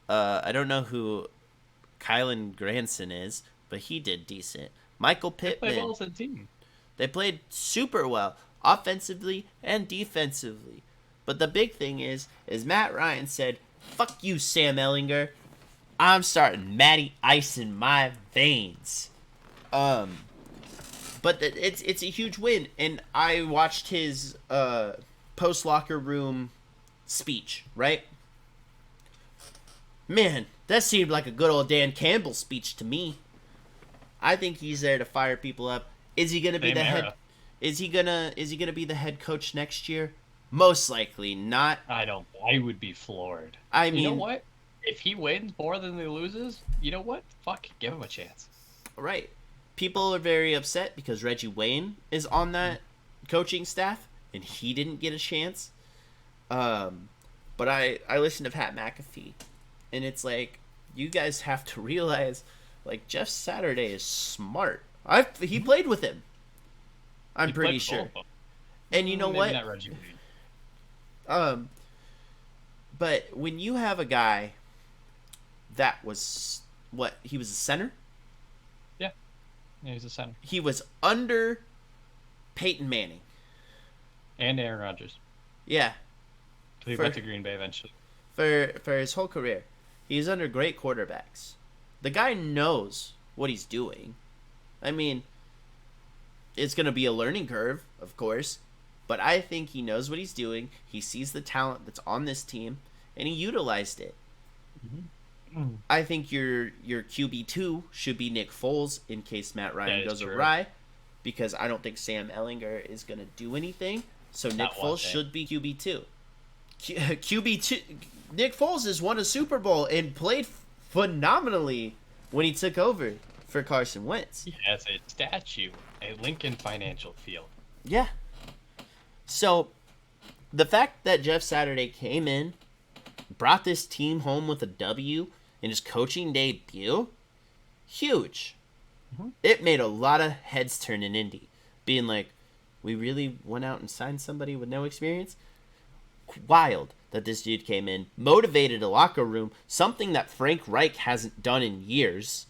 I don't know who Kylan Granson is, but he did decent. Michael They played well Pittman. as a team. They played super well, offensively and defensively. But the big thing is Matt Ryan said, "Fuck you, Sam Ellinger. I'm starting Matty Ice in my veins." But it's a huge win, and I watched his post locker room speech. Right, man, that seemed like a good old Dan Campbell speech to me. I think he's there to fire people up. Is he gonna be Same the era. head? Is he gonna be the head coach next year? Most likely not. I would be floored. I You know mean, what? If he wins more than he loses, you know what? Fuck, give him a chance. right. People are very upset because Reggie Wayne is on that coaching staff and he didn't get a chance. But I listened to Pat McAfee, and it's like, you guys have to realize, like, Jeff Saturday is smart. He played with him. I'm He pretty played sure. both of them. And you know Maybe what? not Reggie Wayne. But when you have a guy that was he was a center. Yeah, he's a center. He was under Peyton Manning. And Aaron Rodgers. Yeah, He For- went to Green Bay eventually. for his whole career, he's under great quarterbacks. The guy knows what he's doing. I mean, it's gonna be a learning curve, of course, but I think he knows what he's doing. He sees the talent that's on this team, and he utilized it. I think your QB2 should be Nick Foles in case Matt Ryan That is goes true. awry, because I don't think Sam Ellinger is going to do anything. So Nick Not one Foles thing. should be QB2. QB2. Nick Foles has won a Super Bowl and played phenomenally when he took over for Carson Wentz. He has a statue at Lincoln Financial Field. Yeah. So the fact that Jeff Saturday came in, brought this team home with a W in his coaching debut, huge. It made a lot of heads turn in Indy, being like, we really went out and signed somebody with no experience? Wild that this dude came in, motivated a locker room, something that Frank Reich hasn't done in years.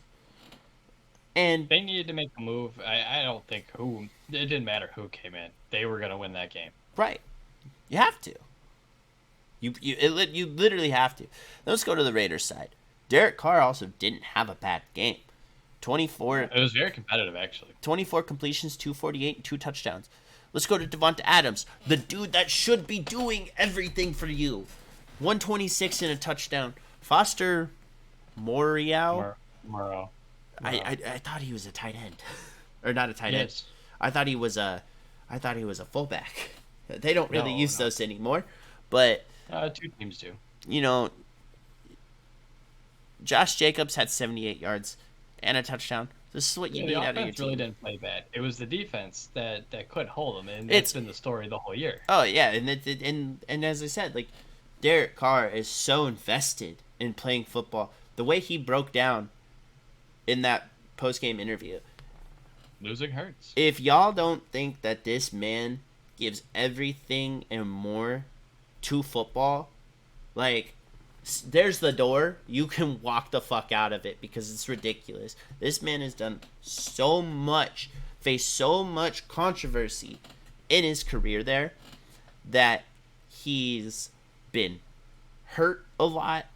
And They needed to make a move. I don't think it didn't matter who came in. They were going to win that game. right, you have to. You literally have to. Let's go to the Raiders side. Derek Carr also didn't have a bad game. 24 It was very competitive, actually. 24 completions, 248, and 2 touchdowns. Let's go to Devonta Adams, the dude that should be doing everything for you. 126 and a touchdown. Foster Morial. Morrow. I thought he was a tight end, or not a tight end. Yes. I thought he was a fullback. They don't really No, use no. those anymore, but Two teams do. you know, Josh Jacobs had 78 yards and a touchdown. This is what you Yeah, need the out of your offense really team. didn't play bad. It was the defense that couldn't hold them, and It's- that's been the story the whole year. Oh yeah, and as I said, like, Derek Carr is so invested in playing football. The way he broke down in that post game interview. Losing hurts. If y'all don't think that this man gives everything and more to football, like, there's the door. You can walk the fuck out of it because it's ridiculous. This man has done so much, faced so much controversy in his career there, that he's been hurt a lot.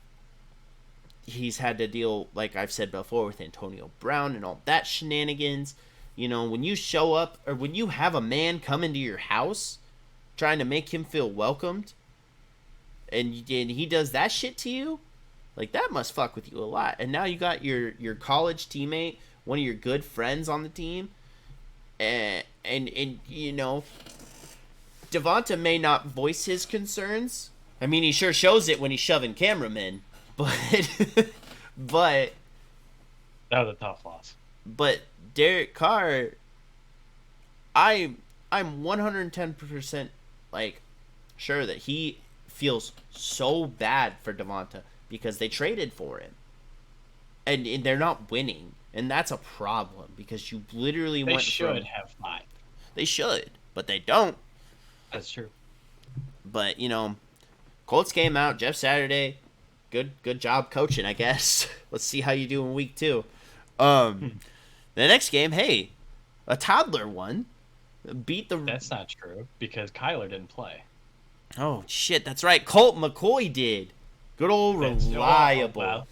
He's had to deal, like I've said before, with Antonio Brown and all that shenanigans. You know, when you show up, or when you have a man come into your house trying to make him feel welcomed, and he does that shit to you, like, that must fuck with you a lot. And now you got your college teammate, one of your good friends on the team, and you know, Devonta may not voice his concerns. I mean, he sure shows it when he's shoving cameramen, but That was a tough loss. But Derek Carr, I'm 110% like sure that he feels so bad for Devonta because they traded for him, and they're not winning, and that's a problem because you literally They went should from, have 5. they should, but they don't. That's true. But you know, Colts came out. Jeff Saturday, good job coaching, I guess. Let's see how you do in week 2. Then The next game, hey, a toddler won. Beat the. That's not true because Kyler didn't play. Oh shit, that's right. Colt McCoy did. Good old reliable. Well.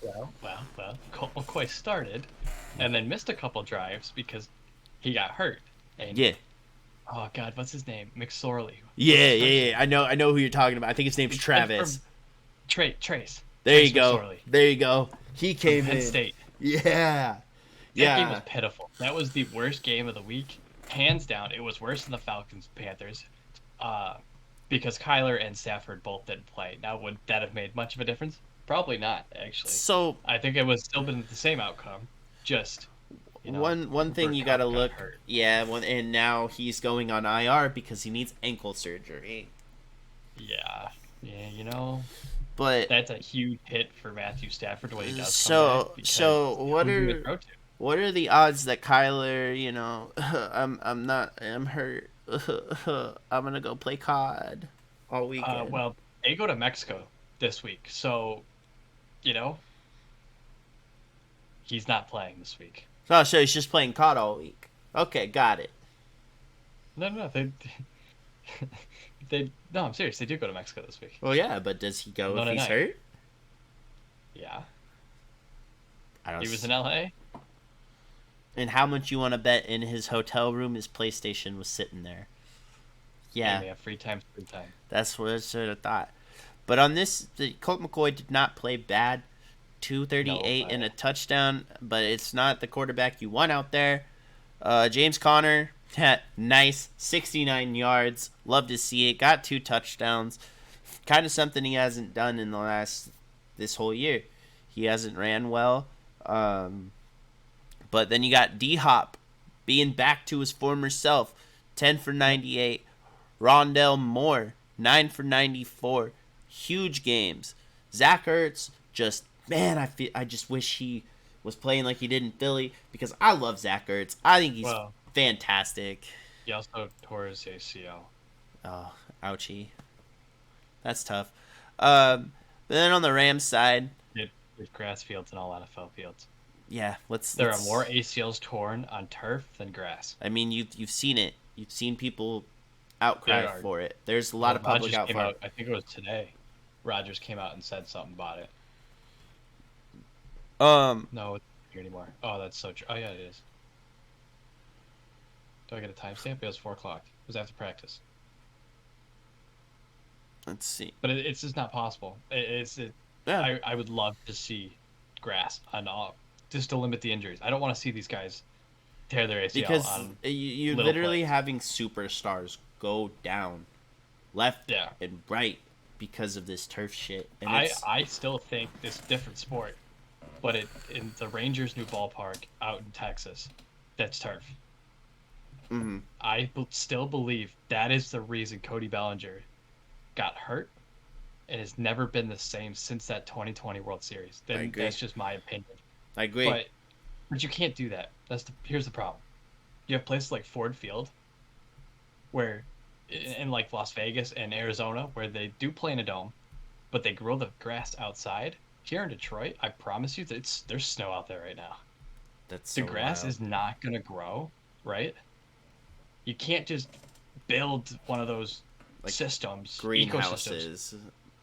Colt McCoy started, and then missed a couple drives because he got hurt. And, Yeah. oh God, what's his name? McSorley. Yeah. I know who you're talking about. I think his name's Travis. Trace. There you Trace go. McSorley. There you go. He came Penn in. State. Yeah. That game was pitiful. That was the worst game of the week, hands down. It was worse than the Falcons Panthers, because Kyler and Stafford both didn't play. Now, would that have made much of a difference? Probably not, actually. So I think it was still been the same outcome. Just one thing you gotta look. Yeah, and now he's going on IR because he needs ankle surgery. Yeah, But that's a huge hit for Matthew Stafford when he does. So what are the odds that Kyler, I'm hurt. I'm gonna go play COD all weekend. Well, they go to Mexico this week, so he's not playing this week. Oh, so he's just playing COD all week. Okay, got it. No, no, I'm serious. They do go to Mexico this week. Well, yeah, but does he go if he's hurt? Yeah. He was in LA. And how much you want to bet in his hotel room his PlayStation was sitting there? Yeah. Yeah, free time. That's what I sort of thought. But on this, Colt McCoy did not play bad. 238 and a touchdown, but it's not the quarterback you want out there. James Conner, nice, 69 yards. Love to see it. Got 2 touchdowns. Kind of something he hasn't done in this whole year. He hasn't ran well. But then you got D-Hop being back to his former self. 10 for 98. Rondell Moore, 9 for 94. Huge games. Zach Ertz, I just wish he was playing like he did in Philly because I love Zach Ertz. I think he's fantastic. He also tore his ACL. Oh, ouchie. That's tough. But then on the Rams side, with grass fields and all NFL fields. Yeah, there are more ACLs torn on turf than grass. I mean, you've seen it. You've seen people outcry for it. There's a lot of public outcry. I think it was today. Rodgers came out and said something about it. No, it's not here anymore. Oh, that's so true. Oh yeah, it is. Do I get a timestamp? It was 4:00. It was after practice. Let's see. But it's just not possible. I would love to see grass on all, just to limit the injuries. I don't want to see these guys tear their ACL because on you're literally having superstars go down left and right because of this turf shit. And I still think it's a different sport, but in the Rangers' new ballpark out in Texas, that's turf. Mm-hmm. I still believe that is the reason Cody Bellinger got hurt and has never been the same since that 2020 World Series. I agree. That's just my opinion. I agree. But you can't do that. Here's the problem. You have places like Ford Field, where in like Las Vegas and Arizona, where they do play in a dome, but they grow the grass outside. Here in Detroit, I promise you, there's snow out there right now. The grass is not gonna grow, right? You can't just build one of those systems, greenhouses.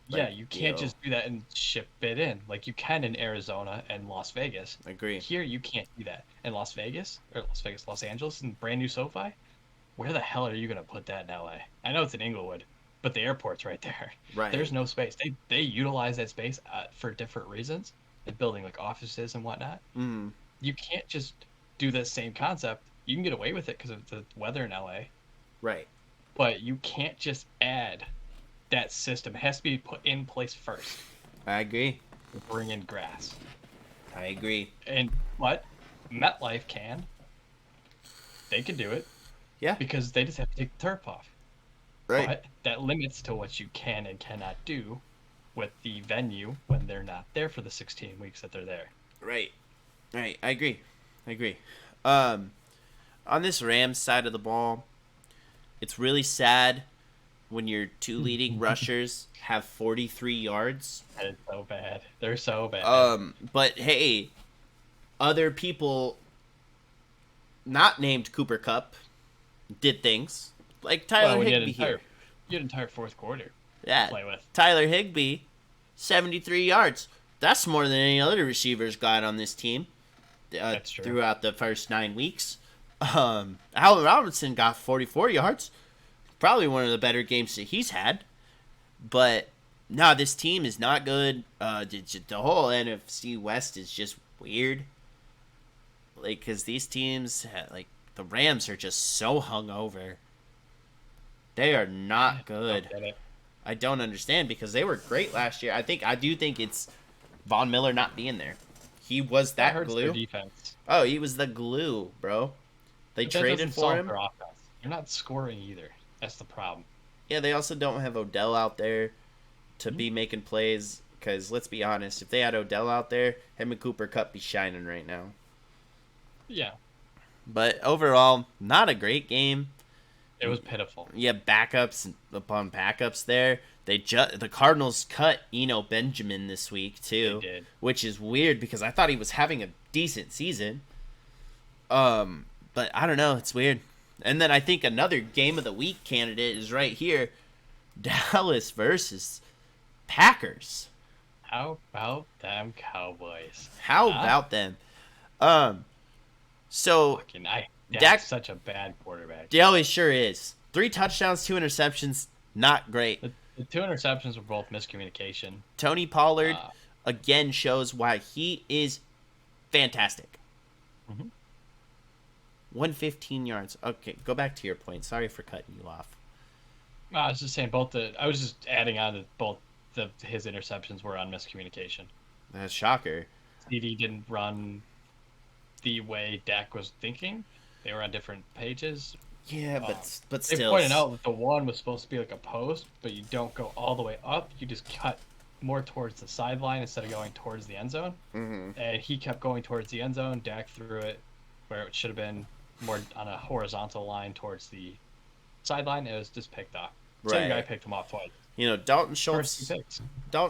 Yeah, you can't just do that and ship it in like you can in Arizona and Las Vegas. I agree. Here, you can't do that. In Los Angeles, and brand new SoFi, where the hell are you going to put that in LA? I know it's in Inglewood, but the airport's right there. Right. There's no space. They utilize that space for different reasons, like building like offices and whatnot. Mm. You can't just do the same concept. You can get away with it because of the weather in LA. Right. But you can't just add that system. It has to be put in place first. I agree. Bring in grass. I agree. And what? MetLife can. They can do it. Yeah. Because they just have to take the turf off. Right. But that limits to what you can and cannot do with the venue when they're not there for the 16 weeks that they're there. Right. Right. I agree. On this Rams side of the ball, it's really sad when your 2 leading rushers have 43 yards. That is so bad. They're so bad. But hey, other people not named Cooper Cup did things like Tyler When Higbee here. you had an entire fourth quarter Yeah, to play with. Tyler Higbee, 73 yards. That's more than any other receivers got on this team That's true. throughout the first 9 weeks. Allen Robinson got 44 yards. Probably one of the better games that he's had. But, no, this team is not good. The whole NFC West is just weird. Like, because these teams, like, the Rams are just so hungover. They are not good. I don't understand because they were great last year. I do think it's Von Miller not being there. He was that glue. Their defense. Oh, he was the glue, bro. They traded for him. Their offense. They're not scoring either. That's the problem. Yeah, they also don't have Odell out there to be making plays. Because let's be honest, if they had Odell out there, him and Cooper Kupp be shining right now. Yeah. But overall, not a great game. It was pitiful. Yeah, backups upon backups there. The Cardinals cut Benjamin this week too, They did. which is weird because I thought he was having a decent season. But I don't know, it's weird. And then I think another game of the week candidate is right here, Dallas versus Packers. How about them Cowboys? How about them? So Dak's such a bad quarterback. He always sure is. 3 touchdowns, 2 interceptions, not great. The 2 interceptions were both miscommunication. Tony Pollard again shows why he is fantastic. 115 yards. Okay, go back to your point. Sorry for cutting you off. I was just saying I was just adding on that both his interceptions were on miscommunication. That's shocker. CD didn't run the way Dak was thinking. They were on different pages. Yeah, but they still. They pointed out that the one was supposed to be like a post, but you don't go all the way up. You just cut more towards the sideline instead of going towards the end zone. Mm-hmm. And he kept going towards the end zone. Dak threw it where it should have been more on a horizontal line towards the sideline. It was just picked off. Same guy picked him off twice. Dalton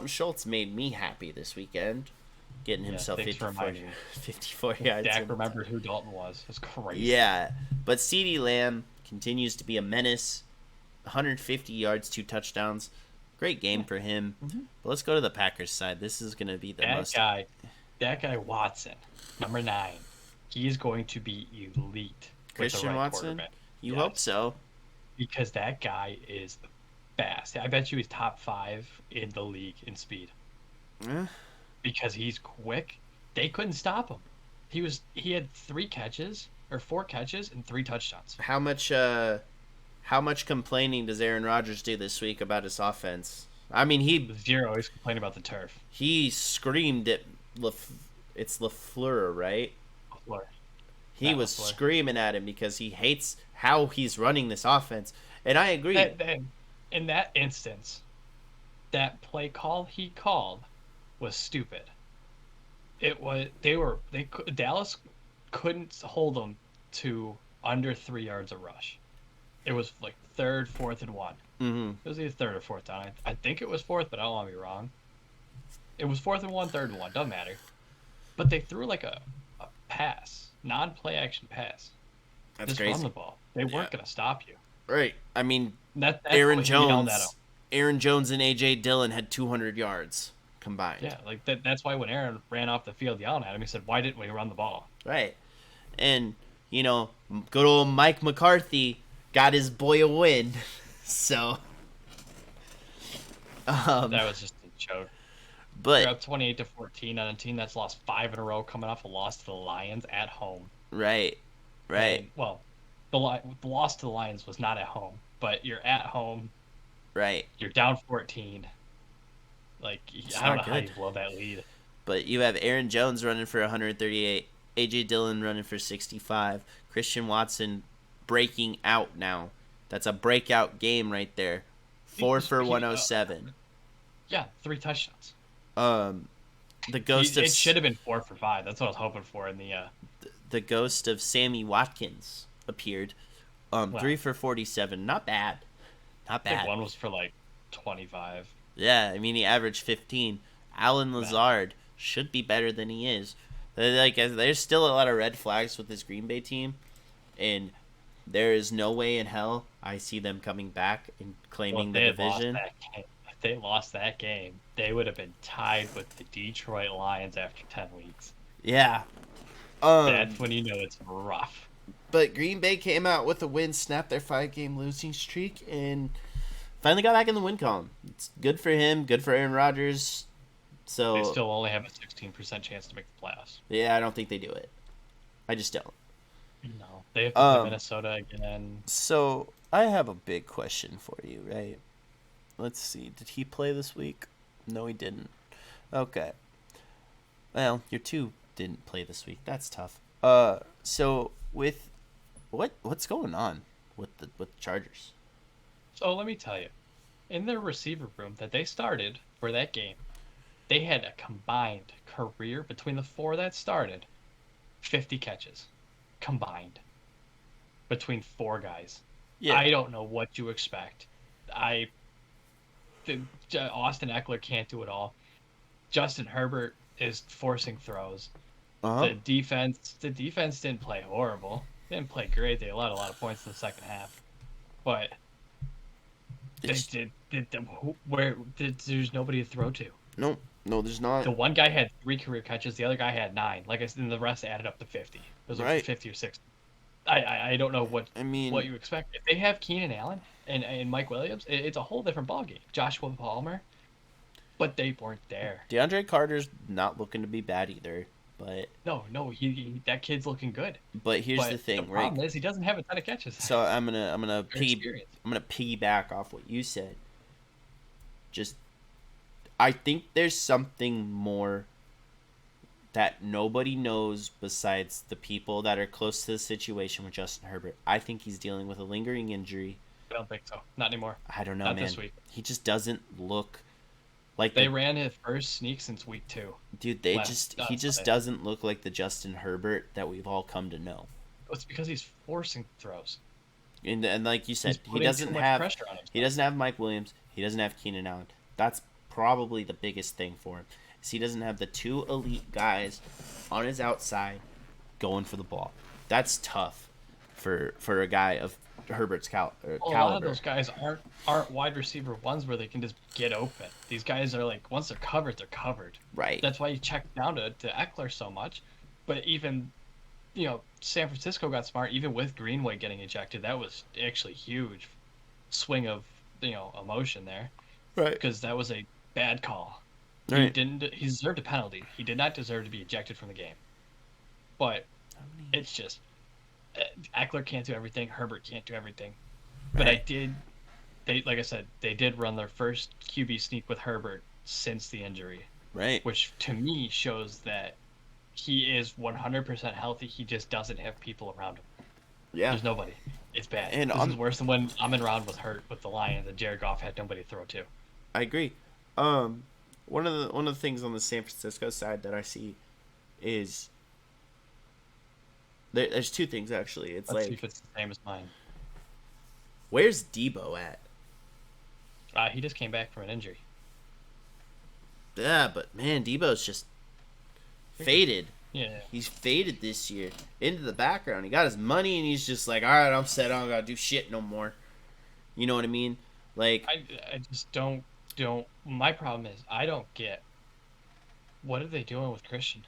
Schultz made me happy this weekend, getting himself 54 yards. Dak remembered who Dalton was. It's crazy. Yeah, but CeeDee Lamb continues to be a menace. 150 yards, 2 touchdowns. Great game for him. Mm-hmm. But let's go to the Packers side. This is going to be that guy Watson, number 9. He is going to be elite. Christian Watson? You hope so. Because that guy is fast. I bet you he's top 5 in the league in speed. Because he's quick. They couldn't stop him. He had 4 catches and 3 touchdowns. How much complaining does Aaron Rodgers do this week about his offense? I mean, zero. He's complaining about the turf. He screamed at it's LaFleur, right? LaFleur. He was screaming at him because he hates how he's running this offense, and I agree. In that instance, that play call he called was stupid. Dallas couldn't hold them to under 3 yards of rush. It was like 3rd, 4th, and 1. Mm-hmm. It was either 3rd or 4th down. I think it was 4th, but I don't want to be wrong. It was 4th and 1, 3rd and 1. Doesn't matter. But they threw like a pass, non-play action pass. That's just crazy. run the ball. They weren't going to stop you. Right. I mean, that's Aaron Jones and A.J. Dillon had 200 yards combined. Yeah, like that's why when Aaron ran off the field yelling at him, he said, "Why didn't we run the ball?" Right. And, good old Mike McCarthy got his boy a win. So. That was just a joke. But they're up 28-14 on a team that's lost 5 in a row, coming off a loss to the Lions at home. Right. And, the loss to the Lions was not at home, but you're at home. Right. You're down 14. Like, I don't know how you blow that lead. But you have Aaron Jones running for 138, A.J. Dillon running for 65, Christian Watson breaking out now. That's a breakout game right there. 4 for 107. Yeah, 3 touchdowns. The ghost it should have been 4 for 5. That's what I was hoping for in the ghost of Sammy Watkins appeared. 3 for 47. Not bad. Not bad. I think one was for like 25. Yeah, I mean he averaged 15. Alan Lazard should be better than he is. There's still a lot of red flags with this Green Bay team, And there is no way in hell I see them coming back and Well, claiming if the they had lost division. that game, if they lost that game, they would have been tied with the Detroit Lions after 10 weeks. Yeah. That's when you know it's rough. But Green Bay came out with a win, snapped their 5-game losing streak, and finally got back in the win column. It's good for him, good for Aaron Rodgers. So They still only have a 16% chance to make the playoffs. yeah, I don't think they do it. I just don't. No, they have to play Minnesota again. So I have a big question for you, right? Let's see. Did he play this week? No, he didn't. Okay. Well, your two didn't play this week. That's tough. So with what's going on with the Chargers? So let me tell you, in their receiver room that they started for that game, they had a combined career between the four that started, 50 catches combined between four guys. Yeah. I don't know what you expect. Austin Eckler can't do it all. Justin Herbert is forcing throws. Uh-huh. The defense didn't play horrible. They didn't play great. They allowed a lot of points in the second half, but there's nobody to throw to. No, there's not. The one guy had 3 career catches. The other guy had 9. Like I said, and the rest added up to 50. It was like 50 or 60. I don't know what you expect. If they have Keenan Allen and Mike Williams, it's a whole different ballgame. Joshua Palmer, but they weren't there. DeAndre Carter's not looking to be bad either, but no, that kid's looking good. But here's the thing, the right? problem is he doesn't have a ton of catches. So I'm gonna piggyback off what you said. I think there's something more that nobody knows besides the people that are close to the situation with Justin Herbert. I think he's dealing with a lingering injury. I don't think so. Not anymore. I don't know, Not man. this week. He just doesn't look like they ran his first sneak since week 2. Dude, he just doesn't look like the Justin Herbert that we've all come to know. It's because he's forcing throws. And like you said, he doesn't have Mike Williams. He doesn't have Keenan Allen. That's probably the biggest thing for him. Is he doesn't have the 2 elite guys on his outside going for the ball. That's tough for a guy of Herbert's caliber. A lot of those guys aren't wide receiver ones where they can just get open. These guys are like, once they're covered. Right. That's why you check down to Eckler so much. But even, San Francisco got smart. Even with Greenway getting ejected, that was actually huge swing of emotion there. Right. Because that was a bad call. Right. He deserved a penalty. He did not deserve to be ejected from the game. But it's just Eckler can't do everything. Herbert can't do everything. Right. But like I said, they did run their first QB sneak with Herbert since the injury. Right. Which to me shows that he is 100% healthy. He just doesn't have people around him. Yeah. There's nobody. It's bad. And this is worse than when Amon-Ra was hurt with the Lions and Jared Goff had nobody to throw to. I agree. One of the things on the San Francisco side that I see is there's 2 things actually. Let's see if it's the same as mine. Where's Debo at? He just came back from an injury. Yeah, but man, Debo's just faded. Yeah. He's faded this year into the background. He got his money and he's just like, all right, I'm set. I don't gotta do shit no more. You know what I mean? Like I just don't. My problem is I don't get what are they doing with Christian.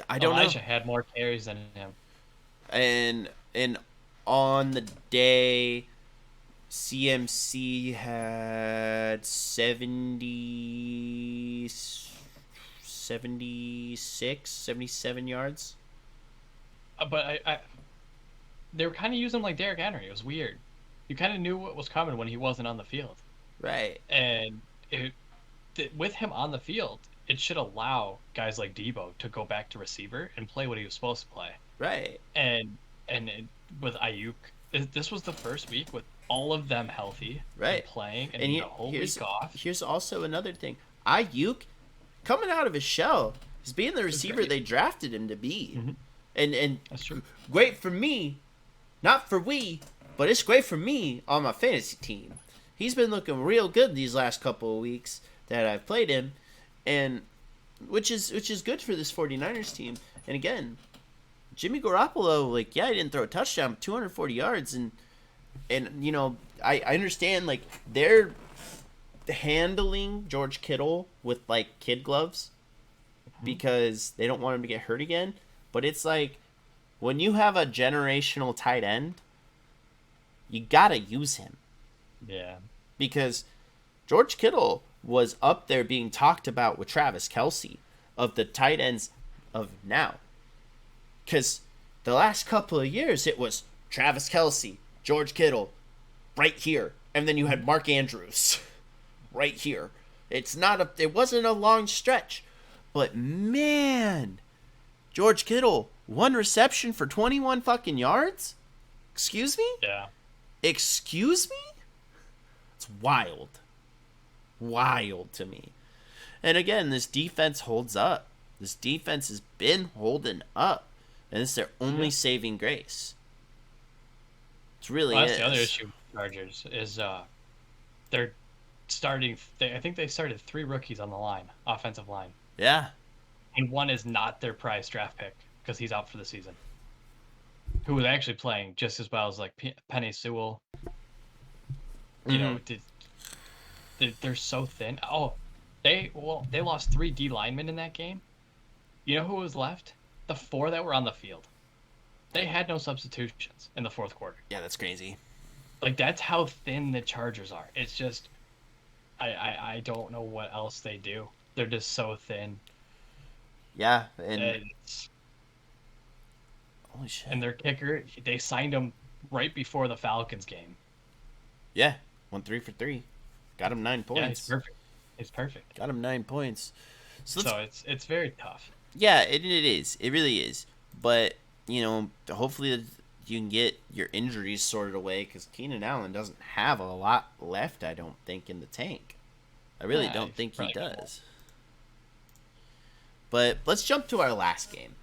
I don't Elijah know. had more carries than him. And on the day, CMC had 77 yards. But they were kind of using him like Derrick Henry. It was weird. You kind of knew what was coming when he wasn't on the field. Right. And with him on the field, it should allow guys like Debo to go back to receiver and play what he was supposed to play. Right. And with Ayuk, this was the first week with all of them healthy, right, and playing, and the whole week off. Here's also another thing: Ayuk, coming out of his shell, is being the receiver they drafted him to be, and that's true. Great for me, not for we, but it's great for me on my fantasy team. He's been looking real good these last couple of weeks that I've played him, and which is good for this 49ers team. And again, Jimmy Garoppolo, like, yeah, he didn't throw a touchdown, 240 yards, and you know, I understand, like, they're handling George Kittle with, like, kid gloves because they don't want him to get hurt again. But it's like, when you have a generational tight end, you gotta use him. Yeah. Because George Kittle was up there being talked about with Travis Kelce of the tight ends of now. Because the last couple of years, it was Travis Kelce, George Kittle, right here. And then you had Mark Andrews right here. It wasn't a long stretch. But man, George Kittle, 1 reception for 21 fucking yards? Excuse me? Yeah. Excuse me? It's wild. Wild to me. And again, this defense holds up. This defense has been holding up. And it's their only saving grace. It's really That's the other issue with the Chargers is they're starting. I think they started 3 rookies on the line, offensive line. Yeah. And one is not their prize draft pick because he's out for the season. Who was actually playing just as well as like Penny Sewell. You know, they're so thin. Oh, they lost 3 D linemen in that game. You know who was left? The 4 that were on the field. They had no substitutions in the fourth quarter. Yeah, that's crazy. Like, that's how thin the Chargers are. It's just, I don't know what else they do. They're just so thin. Yeah, and holy shit. And their kicker, they signed him right before the Falcons game. Yeah, went 3 for 3. Got him 9 points. Yeah, it's perfect. It's perfect. Got him 9 points. So it's very tough. Yeah, it is. It really is. But, you know, hopefully you can get your injuries sorted away because Keenan Allen doesn't have a lot left, I don't think, in the tank. I really don't think he does. But let's jump to our last game.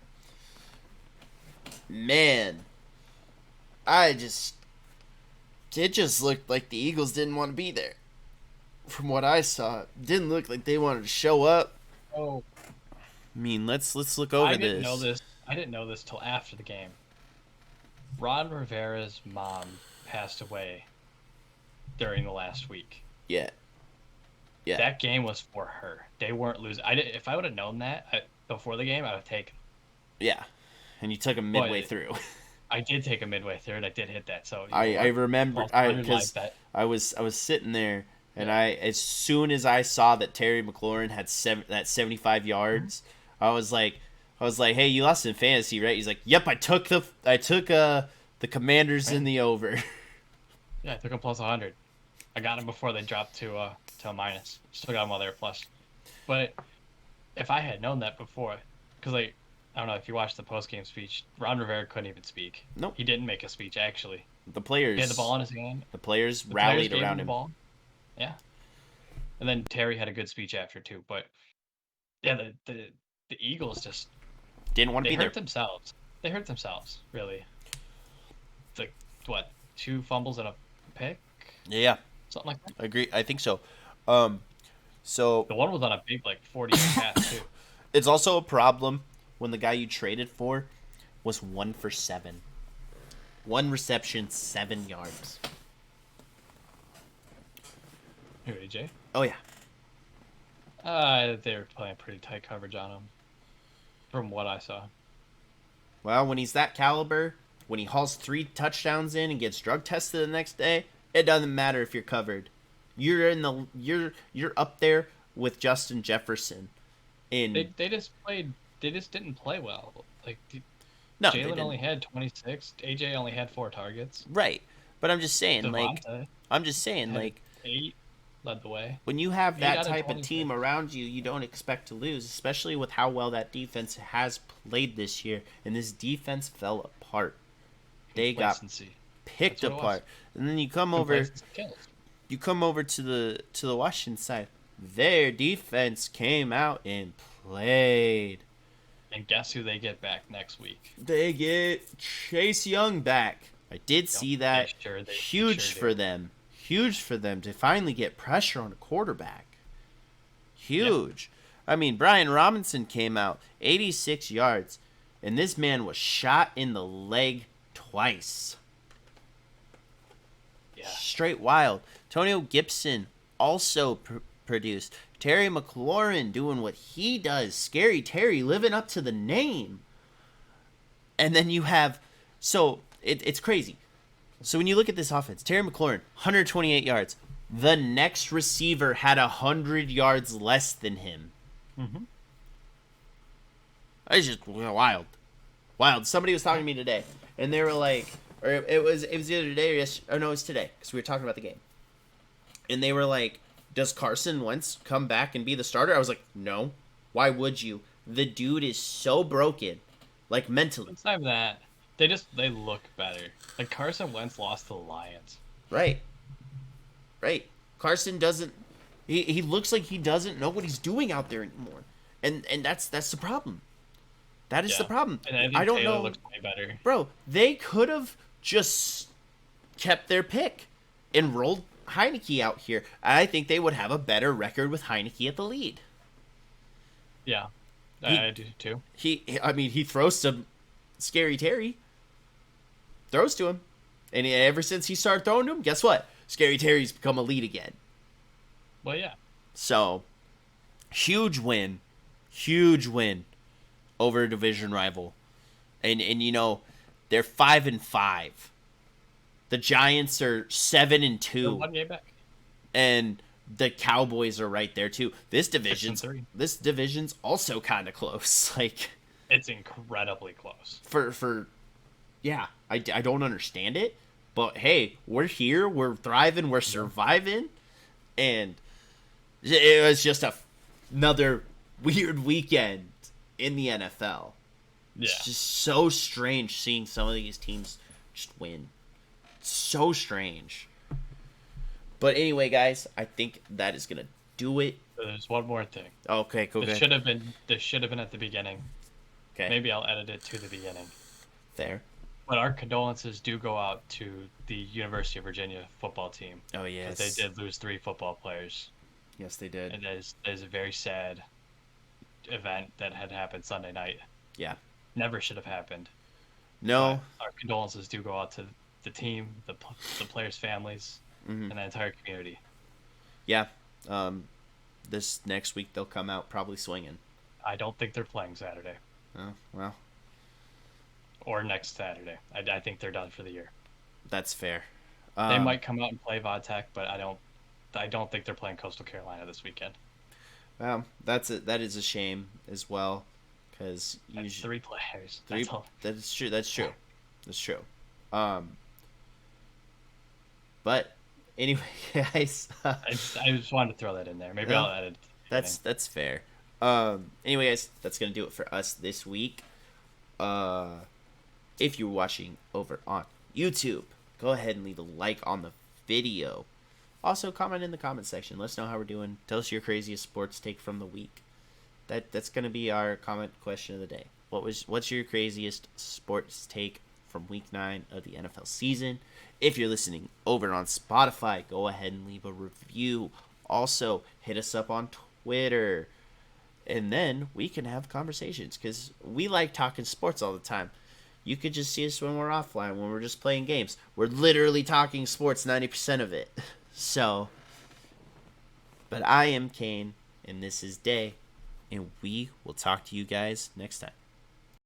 Man, it just looked like the Eagles didn't want to be there. From what I saw, it didn't look like they wanted to show up. Oh, I mean, let's look over this. I didn't know this till after the game. Ron Rivera's mom passed away during the last week. Yeah. Yeah. That game was for her. They weren't losing. If I would have known that before the game, I would have taken. Yeah, and you took him midway through. I did take him midway through, and I did hit that. So I remember because I was sitting there, and as soon as I saw that Terry McLaurin had 75 yards, I was like, hey, you lost in fantasy, right? He's like, yep, I took the Commanders in the over. Yeah, I took him plus 100. I got him before they dropped to a minus. Still got him while they were plus. But if I had known that before, because I don't know if you watched the post-game speech, Ron Rivera couldn't even speak. Nope. He didn't make a speech, actually. The players. He had the ball in his hand. The players rallied gave around the him. Ball. Yeah. And then Terry had a good speech after, too. But, yeah, the Eagles just... Didn't want to be there. They hurt themselves. They hurt themselves, really. It's like, what, 2 fumbles and a pick? Yeah. Something like that? I agree. I think so. So the one was on a big, like, 40-yard pass, too. It's also a problem when the guy you traded for was 1 for 7. 1 reception, 7 yards. Who, AJ? Oh, yeah. They were playing pretty tight coverage on him, from what I saw. Well, when he's that caliber, when he hauls 3 touchdowns in and gets drug tested the next day, it doesn't matter if you're covered. You're up there with Justin Jefferson. They just didn't play well. Like, no, Jalen only had 26. AJ only had 4 targets. Right, but I'm just saying, Devonta like 8 led the way. When you have that type of team around you, you don't expect to lose, especially with how well that defense has played this year. And this defense fell apart. They got picked apart, and then you come over to the Washington side. Their defense came out and played. And guess who they get back next week? They get Chase Young back. I did see that. Huge for them. Huge for them to finally get pressure on a quarterback. Huge. Yep. I mean, Brian Robinson came out 86 yards. And this man was shot in the leg twice. Yeah. Straight wild. Antonio Gibson also produced. Terry McLaurin doing what he does. Scary Terry living up to the name. And then you have... So, it's crazy. So when you look at this offense, Terry McLaurin, 128 yards. The next receiver had 100 yards less than him. Mm-hmm. It's just wild. Wild. Somebody was talking to me today, and they were like... Or it was the other day, or yes, or no, it was today, because we were talking about the game. And they were like, does Carson Wentz come back and be the starter? I was like, no. Why would you? The dude is so broken, like mentally. It's not even that. They look better. Like Carson Wentz lost to the Lions. Right. Carson doesn't. He looks like he doesn't know what he's doing out there anymore, and that's the problem. That is the problem. And I think don't Taylor know. looks way better. Bro, they could have just kept their pick and rolled Heineke out here. I think they would have a better record with Heineke at the lead. Yeah, I do too. He throws to Scary Terry. Throws to him. And ever since he started throwing to him, guess what? Scary Terry's become a lead again. Well, yeah. So, huge win. Huge win over a division rival. And you know, they're 5-5. The Giants are 7-2. They're 1 game back. And the Cowboys are right there too. This division's 6-3. Also kind of close. Like, it's incredibly close. Yeah, I don't understand it, but hey, we're here, we're thriving, we're surviving, and it was just another weird weekend in the NFL. Yeah. It's just so strange seeing some of these teams just win. So strange. But anyway, guys, I think that is gonna do it. There's one more thing. Okay, cool. This should have been at the beginning. Okay. Maybe I'll edit it to the beginning. Fair. But our condolences do go out to the University of Virginia football team. Oh, yes. They did lose 3 football players. Yes, they did. And that is a very sad event that had happened Sunday night. Yeah. Never should have happened. No. But our condolences do go out to the team, the players' families, and the entire community. Yeah. This next week they'll come out probably swinging. I don't think they're playing Saturday. Oh, well. Or next Saturday. I think they're done for the year. That's fair. They might come out and play Vodtech, but I don't think they're playing Coastal Carolina this weekend. Well, that is a shame as well, because usually 3 players. That's true. That's true. But anyway, guys, I just wanted to throw that in there. Maybe I'll edit. That's fair. Anyway, guys, that's gonna do it for us this week. If you're watching over on YouTube, go ahead and leave a like on the video. Also, comment in the comment section. Let us know how we're doing. Tell us your craziest sports take from the week. That's gonna be our comment question of the day. What's your craziest sports take from week 9 of the NFL season? If you're listening over on Spotify, go ahead and leave a review. Also, hit us up on Twitter. And then we can have conversations, because we like talking sports all the time. You could just see us when we're offline, when we're just playing games. We're literally talking sports 90% of it. So, but I am Kane, and this is Day, and we will talk to you guys next time.